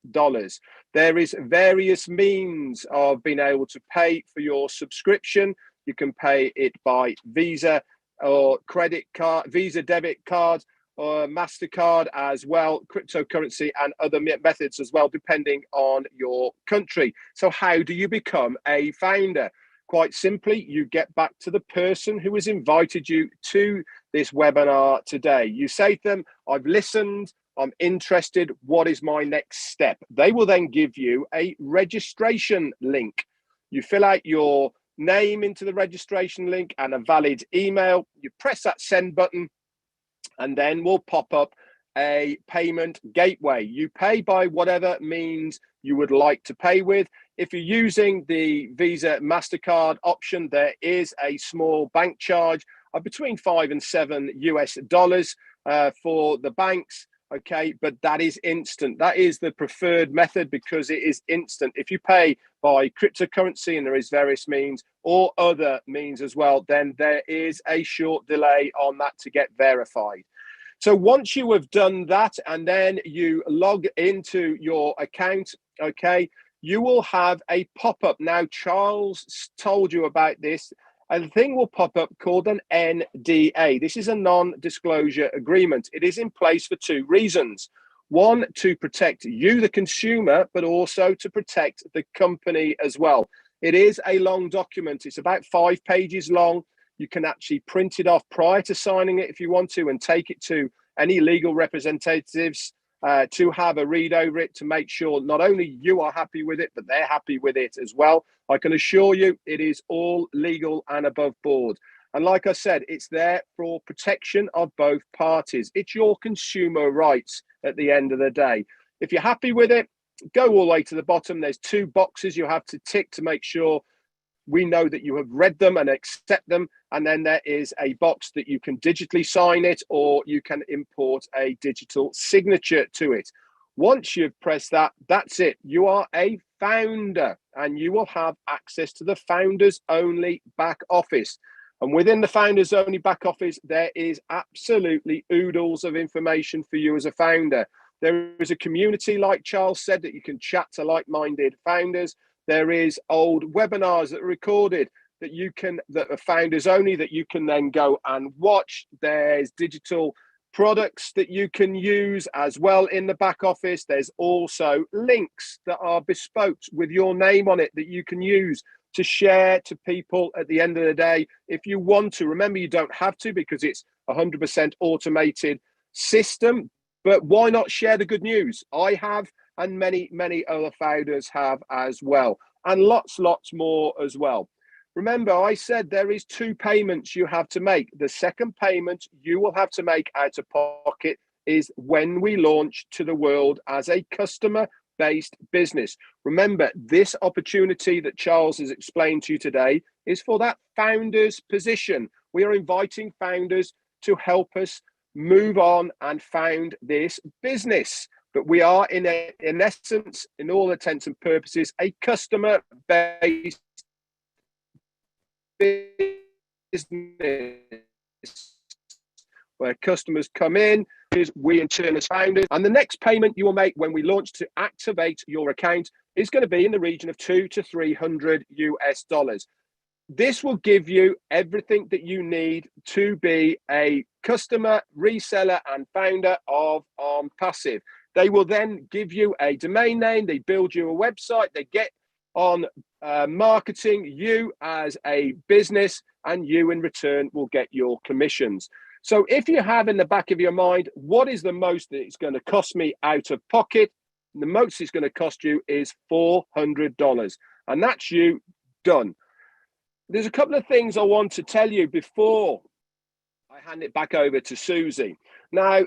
There is various means of being able to pay for your subscription. You can pay it by Visa or credit card, Visa debit card, or MasterCard as well, cryptocurrency and other methods as well, depending on your country. So how do you become a founder? Quite simply, you get back to the person who has invited you to this webinar today. You say to them, I've listened, I'm interested, what is my next step? They will then give you a registration link. You fill out your name into the registration link and a valid email. You press that send button and then we'll pop up a payment gateway. You pay by whatever means you would like to pay with. If you're using the Visa MasterCard option, there is a small bank charge of between $5 and $7 US for the banks. Okay, but that is instant. That is the preferred method because it is instant. If you pay by cryptocurrency, and there is various means or other means as well, then there is a short delay on that to get verified. So once you have done that and then you log into your account, okay, you will have a pop-up. Now, Charles told you about this. A thing will pop up called an NDA. This is a non-disclosure agreement. It is in place for two reasons. One, to protect you, the consumer, but also to protect the company as well. It is a long document. It's about 5 pages long. You can actually print it off prior to signing it if you want to and take it to any legal representatives to have a read over it to make sure not only you are happy with it, but they're happy with it as well. I can assure you it is all legal and above board. And like I said, it's there for protection of both parties. It's your consumer rights at the end of the day. If you're happy with it, go all the way to the bottom. There's 2 boxes you have to tick to make sure we know that you have read them and accept them. And then there is a box that you can digitally sign it, or you can import a digital signature to it. Once you've pressed that, that's it. You are a founder and you will have access to the founders only back office. And within the founders only back office, there is absolutely oodles of information for you as a founder. There is a community, like Charles said, that you can chat to like-minded founders. There is old webinars that are recorded that are founders only that you can then go and watch. There's digital products that you can use as well in the back office. There's also links that are bespoke with your name on it that you can use to share to people at the end of the day. If you want to, remember, you don't have to because it's 100% automated system, but why not share the good news? I have, and many, many other founders have as well, and lots more as well. Remember, I said there is 2 payments you have to make. The second payment you will have to make out of pocket is when we launch to the world as a customer-based business. Remember, this opportunity that Charles has explained to you today is for that founder's position. We are inviting founders to help us move on and found this business. But we are in essence, in all intents and purposes, a customer-based business where customers come in, is we in turn as founders. And the next payment you will make when we launch to activate your account is going to be in the region of $200 to $300. This will give you everything that you need to be a customer, reseller, and founder of Passive. They will then give you a domain name, they build you a website, they get on marketing you as a business, and you in return will get your commissions. So if you have in the back of your mind, what is the most that it's going to cost me out of pocket? The most it's going to cost you is $400. And that's you done. There's a couple of things I want to tell you before I hand it back over to Susie. Now,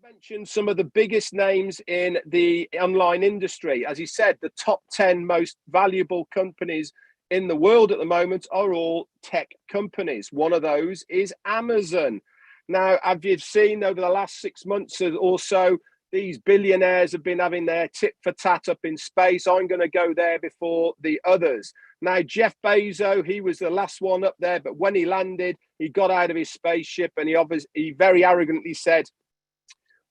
mentioned some of the biggest names in the online industry. As he said, the top 10 most valuable companies in the world at the moment are all tech companies. One of those is Amazon. Now, have you seen over the last 6 months or so, these billionaires have been having their tit for tat up in space. I'm going to go there before the others. Now, Jeff Bezos, he was the last one up there, but when he landed, he got out of his spaceship and he very arrogantly said,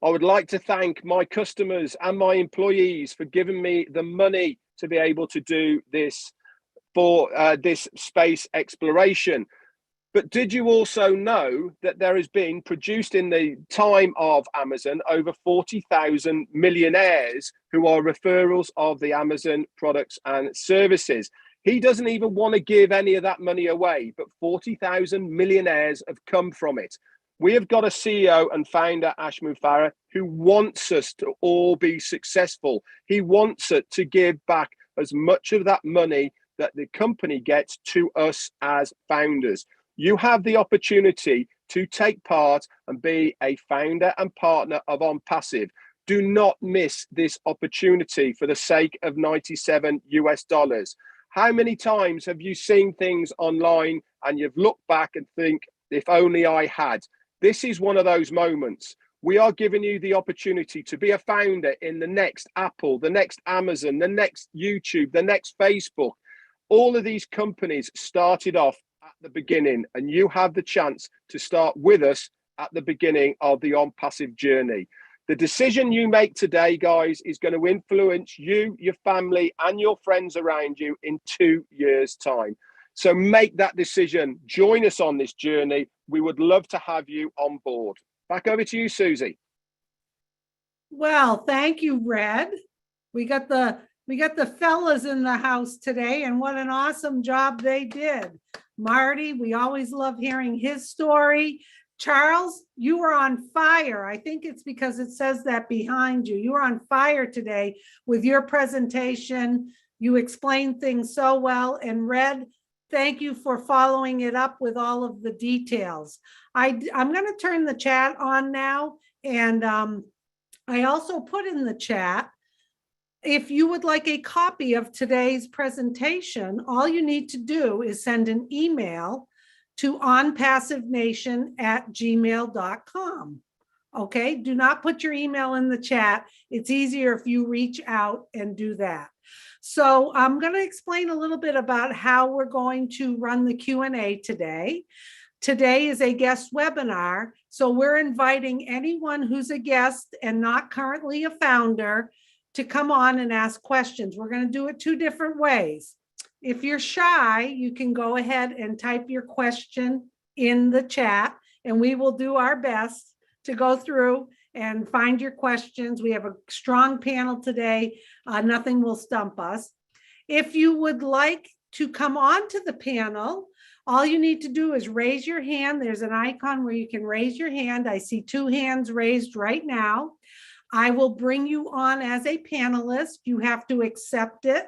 I would like to thank my customers and my employees for giving me the money to be able to do this for this space exploration. But did you also know that there has been produced in the time of Amazon over 40,000 millionaires who are referrals of the Amazon products and services? He doesn't even want to give any of that money away, but 40,000 millionaires have come from it. We have got a CEO and founder, Ash Mufareh, who wants us to all be successful. He wants it to give back as much of that money that the company gets to us as founders. You have the opportunity to take part and be a founder and partner of OnPassive. Do not miss this opportunity for the sake of $97 US. How many times have you seen things online and you've looked back and think, if only I had? This is one of those moments. We are giving you the opportunity to be a founder in the next Apple, the next Amazon, the next YouTube, the next Facebook. All of these companies started off at the beginning, and you have the chance to start with us at the beginning of the On Passive journey. The decision you make today, guys, is going to influence you, your family, and your friends around you in 2 years' time. So make that decision. Join us on this journey. We would love to have you on board. Back over to you, Susie. Well, thank you, Red. We got the fellas in the house today, and what an awesome job they did. Marty, we always love hearing his story. Charles, you were on fire. I think it's because it says that behind you. You were on fire today with your presentation. You explained things so well. And Red, thank you for following it up with all of the details. I'm going to turn the chat on now. And I also put in the chat, if you would like a copy of today's presentation, all you need to do is send an email to onpassivenation@gmail.com. Okay, do not put your email in the chat. It's easier if you reach out and do that. So I'm going to explain a little bit about how we're going to run the Q&A today. Today is a guest webinar, so we're inviting anyone who's a guest and not currently a founder to come on and ask questions. We're going to do it 2 different ways. If you're shy, you can go ahead and type your question in the chat, and we will do our best to go through and find your questions. We have a strong panel today. Nothing will stump us. If you would like to come on to the panel, all you need to do is raise your hand. There's an icon where you can raise your hand. I see 2 hands raised right now. I will bring you on as a panelist. You have to accept it.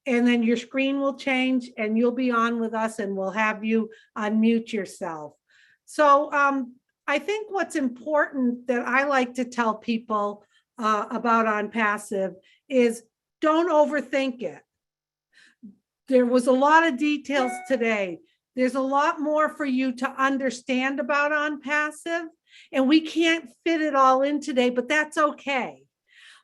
And then your screen will change and you'll be on with us, and we'll have you unmute yourself. So I think what's important that I like to tell people about On Passive is don't overthink it. There was a lot of details today. There's a lot more for you to understand about On Passive, and we can't fit it all in today, but that's okay.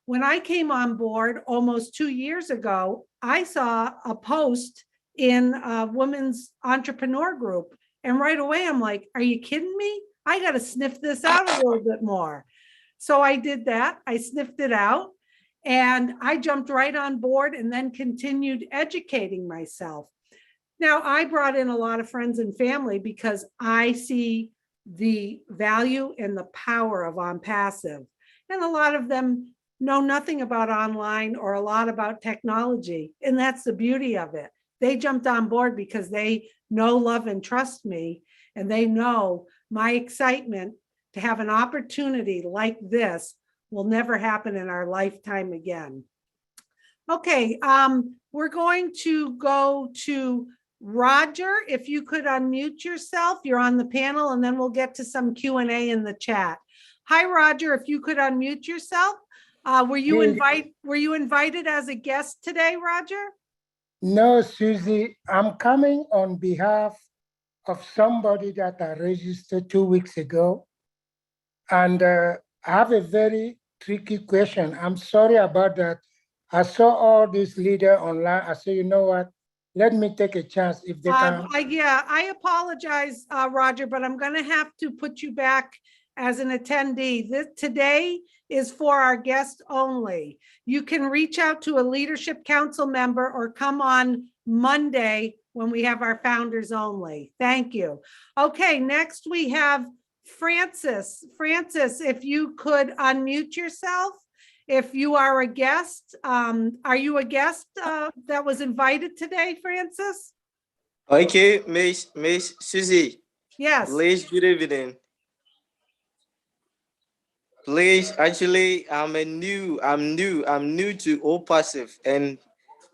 When I came on board almost 2 years ago, I saw a post in a women's entrepreneur group, and right away I'm like, are you kidding me? I got to sniff this out a little bit more. So I did that. I sniffed it out. And I jumped right on board and then continued educating myself. Now, I brought in a lot of friends and family because I see the value and the power of On Passive. And a lot of them know nothing about online or a lot about technology. And that's the beauty of it. They jumped on board because they know, love, and trust me. And they know my excitement to have an opportunity like this will never happen in our lifetime again. Okay, we're going to go to Roger. If you could unmute yourself, you're on the panel, and then we'll get to some Q&A in the chat. Hi, Roger, if you could unmute yourself. Were you invited as a guest today, Roger? No, Susie, I'm coming on behalf of somebody that I registered 2 weeks ago. And I have a very tricky question. I'm sorry about that. I saw all these leaders online. I said, you know what? Let me take a chance if they can. Yeah, I apologize, Roger, but I'm going to have to put you back as an attendee. Today is for our guests only. You can reach out to a leadership council member or come on Monday when we have our founders only. Thank you. Okay, next we have Francis. Francis, if you could unmute yourself. If you are a guest, are you a guest that was invited today, Francis? Okay, Miss Susie. Yes. Please, good evening. Please, actually, I'm new to All Passive, and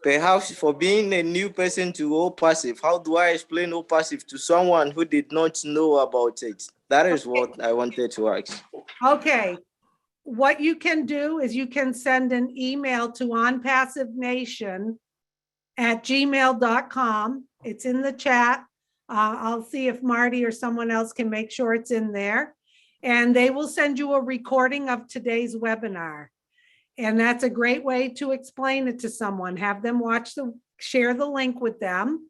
perhaps for being a new person to All Passive, how do I explain All Passive to someone who did not know about it? That is what I wanted to ask. Okay. What you can do is you can send an email to onpassivenation@gmail.com. It's in the chat. I'll see if Marty or someone else can make sure it's in there. and they will send you a recording of today's webinar. And that's a great way to explain it to someone. Have them share the link with them.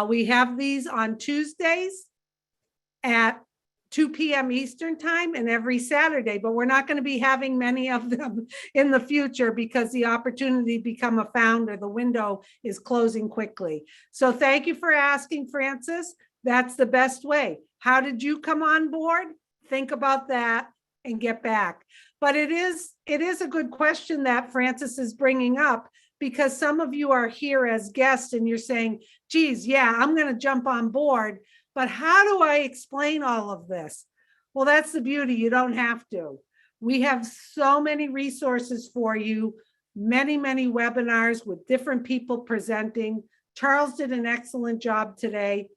We have these on Tuesdays at 2 p.m. Eastern time and every Saturday, but we're not going to be having many of them in the future because the opportunity to become a founder, the window is closing quickly. So thank you for asking, Francis. That's the best way. How did you come on board? Think about that and get back. But it is a good question that Francis is bringing up, because some of you are here as guests and you're saying, geez, yeah, I'm going to jump on board, but how do I explain all of this? Well, that's the beauty. You don't have to. We have so many resources for you, many, many webinars with different people presenting. Charles did an excellent job today.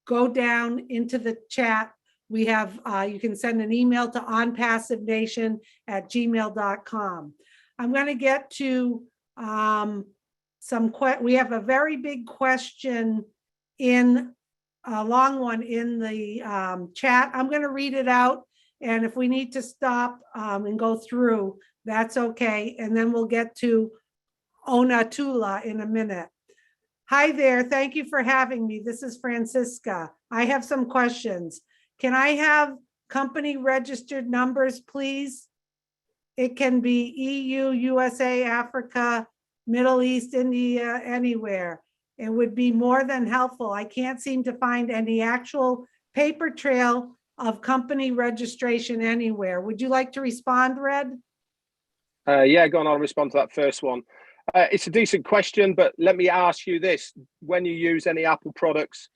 Go down into the chat. We have, you can send an email to onpassivenation@gmail.com. I'm going to get to we have a very big question a long one in the chat. I'm going to read it out, and if we need to stop and go through, that's okay. And then we'll get to Onatula in a minute. Hi there. Thank you for having me. This is Francisca. I have some questions. Can I have company registered numbers, please? It can be EU, USA, Africa, Middle East, India, anywhere. It would be more than helpful. I can't seem to find any actual paper trail of company registration anywhere. Would you like to respond, Red? Yeah, go on, I'll respond to that first one. It's a decent question, but let me ask you this. When you use any Apple products,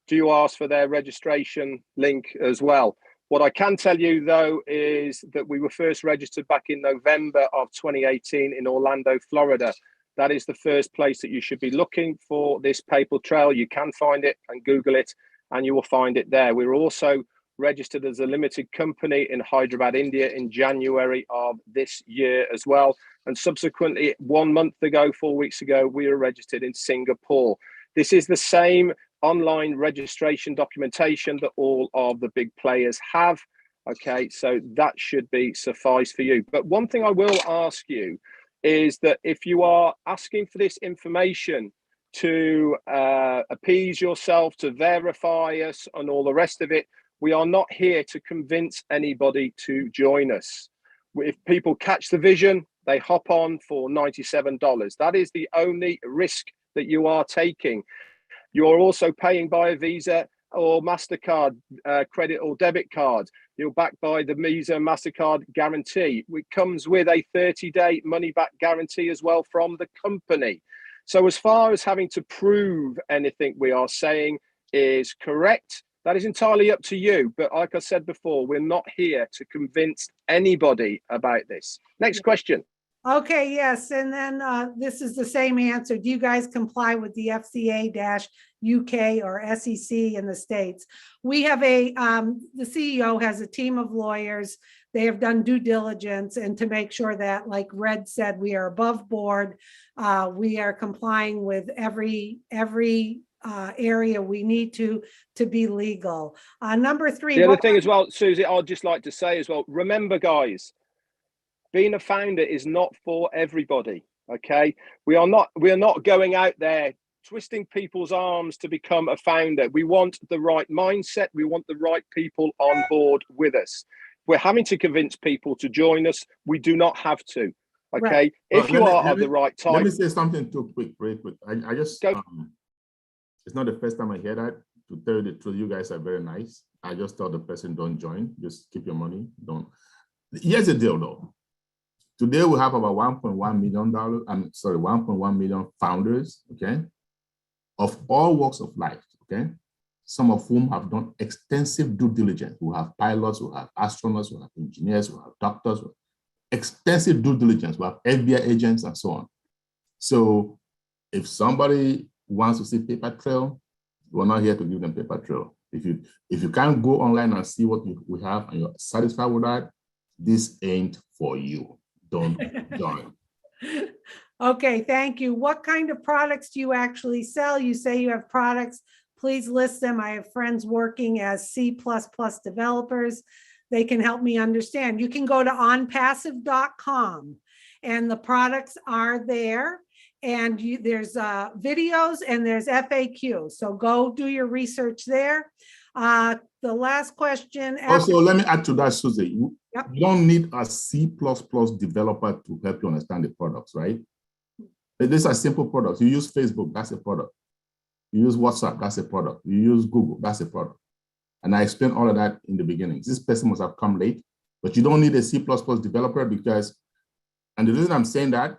do you ask for their registration link as well? What I can tell you, though, is that we were first registered back in November of 2018 in Orlando, Florida. That is the first place that you should be looking for this paper trail. You can find it and Google it, and you will find it there. We were also registered as a limited company in Hyderabad, India in January of this year as well. And subsequently, 1 month ago, 4 weeks ago, we were registered in Singapore. This is the same online registration documentation that all of the big players have. Okay, so that should be suffice for you. But one thing I will ask you is that if you are asking for this information to appease yourself, to verify us and all the rest of it, we are not here to convince anybody to join us. If people catch the vision, they hop on for $97. That is the only risk that you are taking. You're also paying by a Visa or MasterCard credit or debit card. You're backed by the Visa MasterCard guarantee. It comes with a 30-day money-back guarantee as well from the company. So as far as having to prove anything we are saying is correct, that is entirely up to you. But like I said before, we're not here to convince anybody about this. Next question. Okay, yes, and then this is the same answer. Do you guys comply with the FCA-UK or SEC in the States? We have the CEO has a team of lawyers. They have done due diligence, and to make sure that, like Red said, we are above board. We are complying with every area we need to be legal. Number 3. The other thing as well, Susie, I'd just like to say as well, remember, guys, being a founder is not for everybody. Okay, we are not going out there twisting people's arms to become a founder. We want the right mindset. We want the right people on board with us. We're having to convince people to join us. We do not have to. Okay, right. If you are of the right type. Let me say something too quick, very quick. I just it's not the first time I hear that. To tell you the truth, you guys are very nice. I just tell the person, don't join. Just keep your money. Don't. Here's the deal, though. Today we have about $1.1 million. 1.1 million founders. Okay, of all walks of life. Okay, some of whom have done extensive due diligence. We have pilots, we have astronauts, we have engineers, we have doctors. Extensive due diligence. We have FBI agents and so on. So if somebody wants to see paper trail, we're not here to give them paper trail. If you can't go online and see what we have and you're satisfied with that, this ain't for you. Don't join. Okay, thank you. What kind of products do you actually sell? You say you have products. Please list them. I have friends working as C++ developers. they can help me understand. You can go to onpassive.com and the products are there. And there's videos and there's FAQ. So go do your research there. The last question. Also, let me add to that, Susie. You Yep. don't need a C++ developer to help you understand the products, right? These are simple products. You use Facebook, that's a product. You use WhatsApp, that's a product. You use Google, that's a product. And I explained all of that in the beginning. This person must have come late, but you don't need a C++ developer because, and the reason I'm saying that,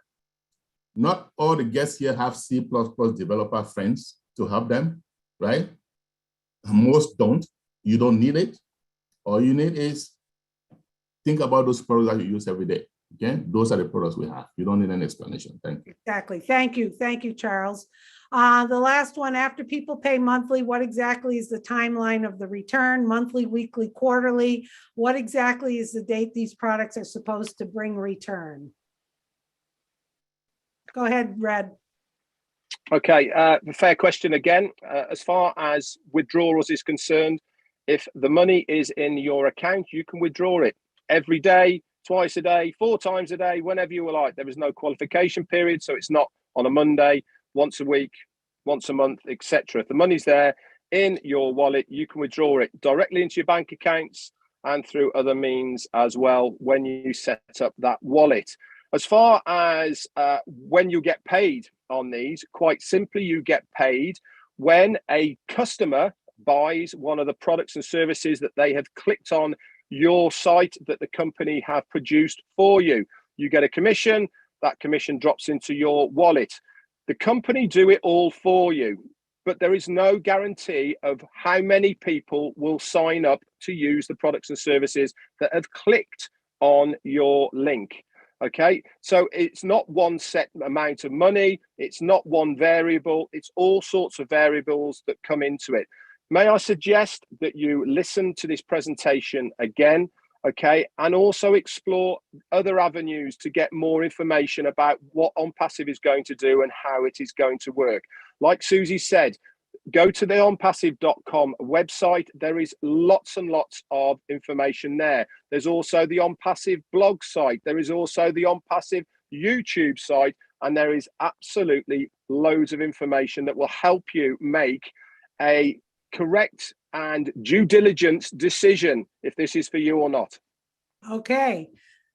not all the guests here have C++ developer friends to help them, right? Most don't. You don't need it. All you need is think about those products that you use every day. Okay, those are the products we have. You don't need an explanation. Thank you. Exactly. Thank you, Charles. The last one, after people pay monthly, what exactly is the timeline of the return? Monthly, weekly, quarterly? What exactly is the date these products are supposed to bring return? Go ahead, Red. Okay, fair question again. As far as withdrawals is concerned, if the money is in your account, you can withdraw it every day, twice a day, 4 times a day, whenever you like. There is no qualification period, so it's not on a Monday, once a week, once a month, etc. If the money's there in your wallet, you can withdraw it directly into your bank accounts and through other means as well when you set up that wallet. As far as when you get paid on these, quite simply, you get paid when a customer buys one of the products and services that they have clicked on your site that the company have produced for you. You get a commission, that commission drops into your wallet. The company do it all for you, but there is no guarantee of how many people will sign up to use the products and services that have clicked on your link. Okay, so it's not one set amount of money, it's not one variable, it's all sorts of variables that come into it. May I suggest that you listen to this presentation again, okay, and also explore other avenues to get more information about what OnPassive is going to do and how it is going to work. Like Susie said, go to the onpassive.com website. There is lots and lots of information there. There's also the OnPassive blog site. There is also the OnPassive YouTube site, and there is absolutely loads of information that will help you make a correct and due diligence decision if this is for you or not. Okay,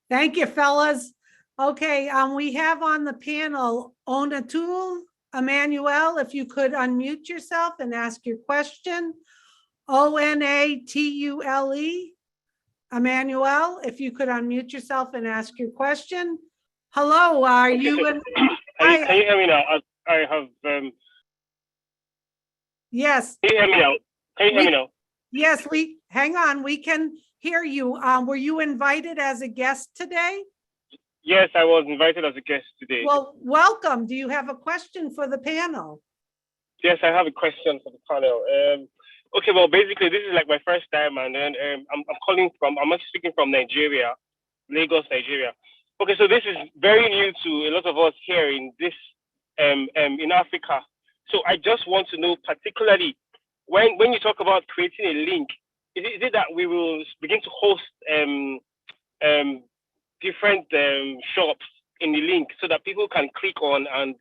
thank you, fellas. Okay, we have on the panel Onatul Emmanuel, if you could unmute yourself and ask your question. Onatule, Emmanuel, if you could unmute yourself and ask your question. Hello, are okay, you? so, can you hear me now? I have. Yes. Can you hear me now? Can you hear me now? Yes, hang on. We can hear you. Were you invited as a guest today? Yes, I was invited as a guest today. Well, welcome. Do you have a question for the panel? Yes, I have a question for the panel. Okay, well, basically, this is like my first time, and then I'm actually speaking from Nigeria, Lagos, Nigeria. Okay, so this is very new to a lot of us here in this in Africa. So I just want to know, particularly when you talk about creating a link, is it that we will begin to host different shops in the link so that people can click on and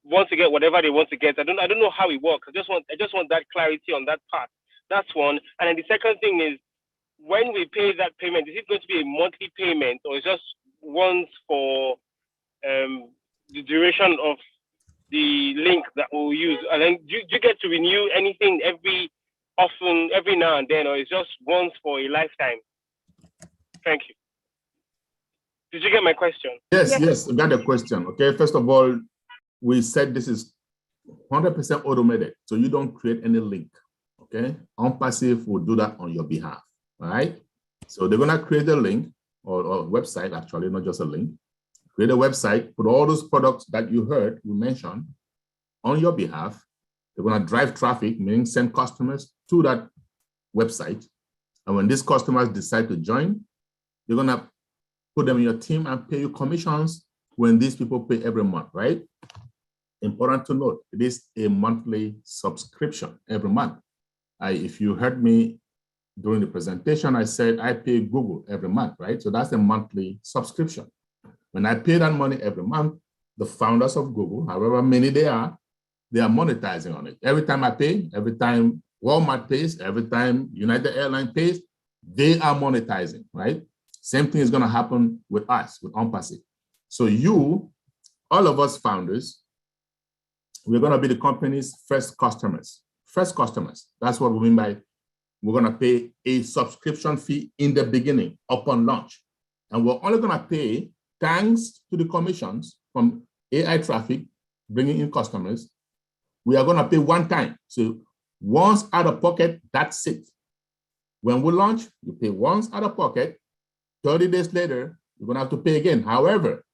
want to get whatever they want to get? I don't know how it works. I just want that clarity on that part. That's one. And then the second thing is, when we pay that payment, is it going to be a monthly payment, or is just once for the duration of the link that we'll use? And then do you get to renew anything every now and then, or is just once for a lifetime? Thank you. Did you get my question? Yes, I got the question. Okay, first of all, we said this is 100% automated, so you don't create any link. Okay, OnPassive will do that on your behalf. All right, so they're gonna create a link or a website, actually, not just a link. Create a website, put all those products that you heard we mentioned on your behalf. They're gonna drive traffic, meaning send customers to that website. And when these customers decide to join, you're gonna put them in your team and pay you commissions when these people pay every month, right? Important to note, it is a monthly subscription every month. If you heard me during the presentation, I said I pay Google every month, right? So that's a monthly subscription. When I pay that money every month, the founders of Google, however many they are monetizing on it. Every time I pay, every time Walmart pays, every time United Airlines pays, they are monetizing, right? Same thing is going to happen with us, with OnPassive. So you, all of us founders, we're going to be the company's first customers. First customers. That's what we mean by we're going to pay a subscription fee in the beginning upon launch. And we're only going to pay, thanks to the commissions from AI traffic, bringing in customers, we are going to pay one time. So once out of pocket, that's it. When we launch, you pay once out of pocket. 30 days later, you're going to have to pay again. However,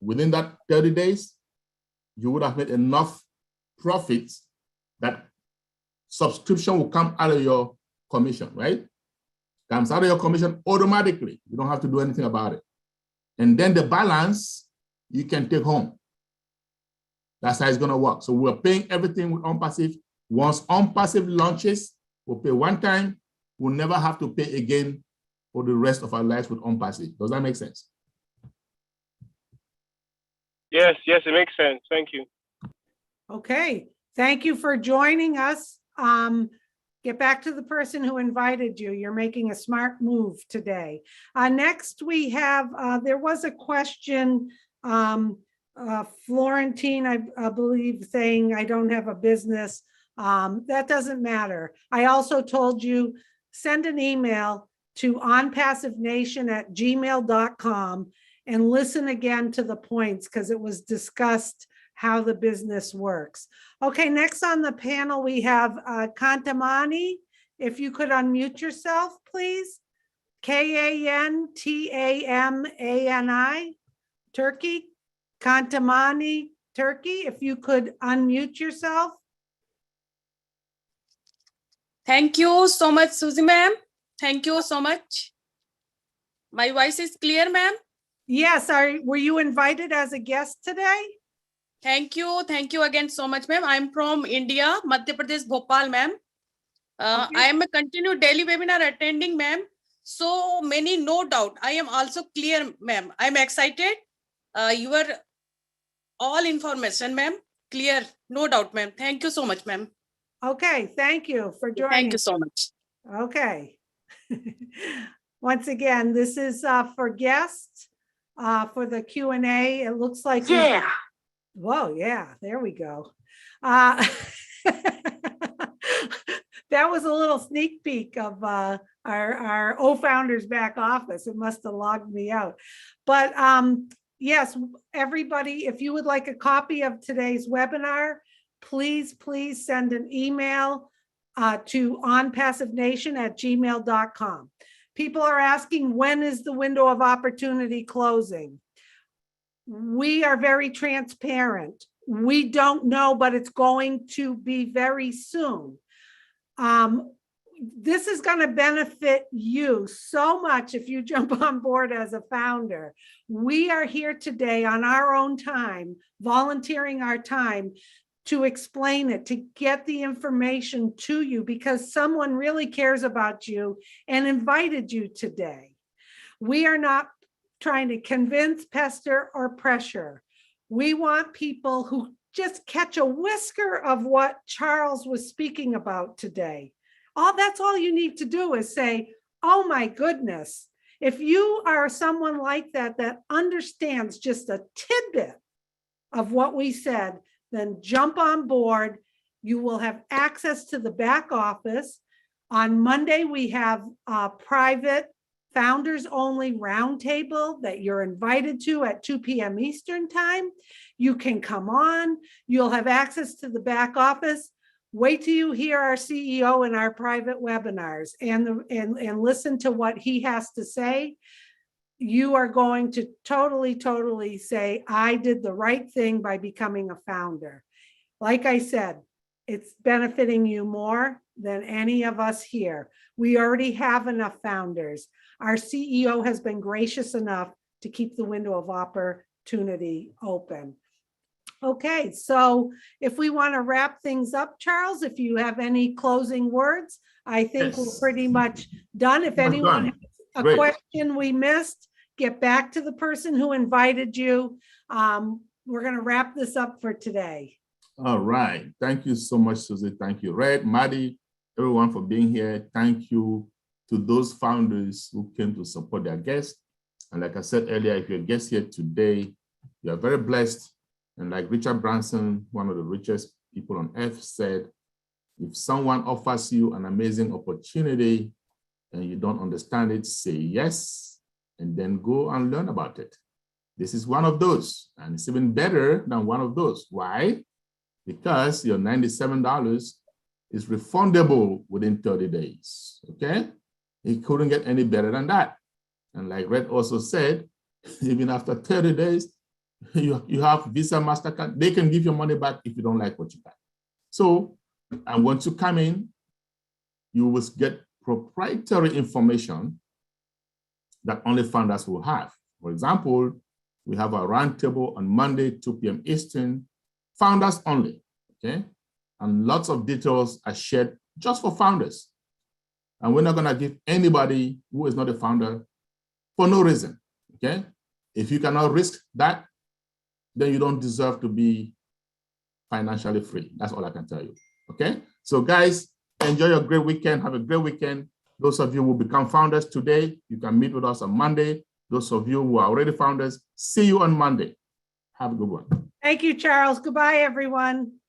within that 30 days, you would have made enough profits that subscription will come out of your commission, right? Comes out of your commission automatically. You don't have to do anything about it. And then the balance you can take home. That's how it's going to work. So we're paying everything with OnPassive. Once OnPassive launches, we'll pay one time. We'll never have to pay again for the rest of our lives with OnPassive. Does that make sense? Yes, yes, it makes sense. Thank you. Okay, thank you for joining us. Get back to the person who invited you. You're making a smart move today. Next, we have, there was a question, Florentine, I believe, saying I don't have a business. That doesn't matter. I also told you, send an email to onpassivenation@gmail.com and listen again to the points, because it was discussed how the business works. Okay, next on the panel, we have Kantamani. If you could unmute yourself, please. Kantamani, Turkey. Kantamani, Turkey, if you could unmute yourself. Thank you so much, Susie ma'am. Thank you so much. My voice is clear, ma'am? Yes, were you invited as a guest today? Thank you again so much, ma'am. I'm from India, Madhya Pradesh, Bhopal, ma'am. Okay. I am a continued daily webinar attending, ma'am. So many, no doubt. I am also clear, ma'am. I'm excited. Your all information, ma'am, clear, no doubt, ma'am. Thank you so much, ma'am. Okay, thank you for joining. Thank you so much. Okay. Once again, this is for guests for the Q&A. It looks like whoa, yeah, there we go. That was a little sneak peek of our O-Founders back office. It must have logged me out. But yes, everybody, if you would like a copy of today's webinar, please send an email to onpassivenation@gmail.com. People are asking, when is the window of opportunity closing? We are very transparent. We don't know, but it's going to be very soon. This is going to benefit you so much if you jump on board as a founder. We are here today on our own time, volunteering our time to explain it, to get the information to you, because someone really cares about you and invited you today. We are not trying to convince, pester, or pressure. We want people who just catch a whisker of what Charles was speaking about today. That's all you need to do is say, oh my goodness. If you are someone like that, that understands just a tidbit of what we said, then jump on board. You will have access to the back office. On Monday, we have a private founders only roundtable that you're invited to at 2 p.m. Eastern time. You can come on, you'll have access to the back office. Wait till you hear our CEO in our private webinars and listen to what he has to say. You are going to totally say, I did the right thing by becoming a founder. Like I said, it's benefiting you more than any of us here. We already have enough founders. Our CEO has been gracious enough to keep the window of opportunity open. Okay, so if we want to wrap things up, Charles, if you have any closing words, I think we're Yes. pretty much done. If We're anyone done. has a Great. question we missed, get back to the person who invited you. We're going to wrap this up for today. All right. Thank you so much, Susie. Thank you, Red, Maddie, everyone for being here. Thank you to those founders who came to support their guests. And like I said earlier, if you're a guest here today, you are very blessed. And like Richard Branson, one of the richest people on earth, said, if someone offers you an amazing opportunity and you don't understand it, say yes, and then go and learn about it. This is one of those, and it's even better than one of those. Why? Because your $97 is refundable within 30 days, okay? It couldn't get any better than that. And like Red also said, even after 30 days, you have Visa, MasterCard, they can give your money back if you don't like what you got. So, and once you come in, you will get proprietary information that only founders will have. For example, we have a roundtable on Monday, 2 p.m. Eastern, founders only, okay? And lots of details are shared just for founders. And we're not gonna give anybody who is not a founder for no reason, okay? If you cannot risk that, then you don't deserve to be financially free. That's all I can tell you, okay? So guys, enjoy your great weekend. Have a great weekend. Those of you who become founders today, you can meet with us on Monday. Those of you who are already founders, see you on Monday. Have a good one. Thank you, Charles. Goodbye, everyone.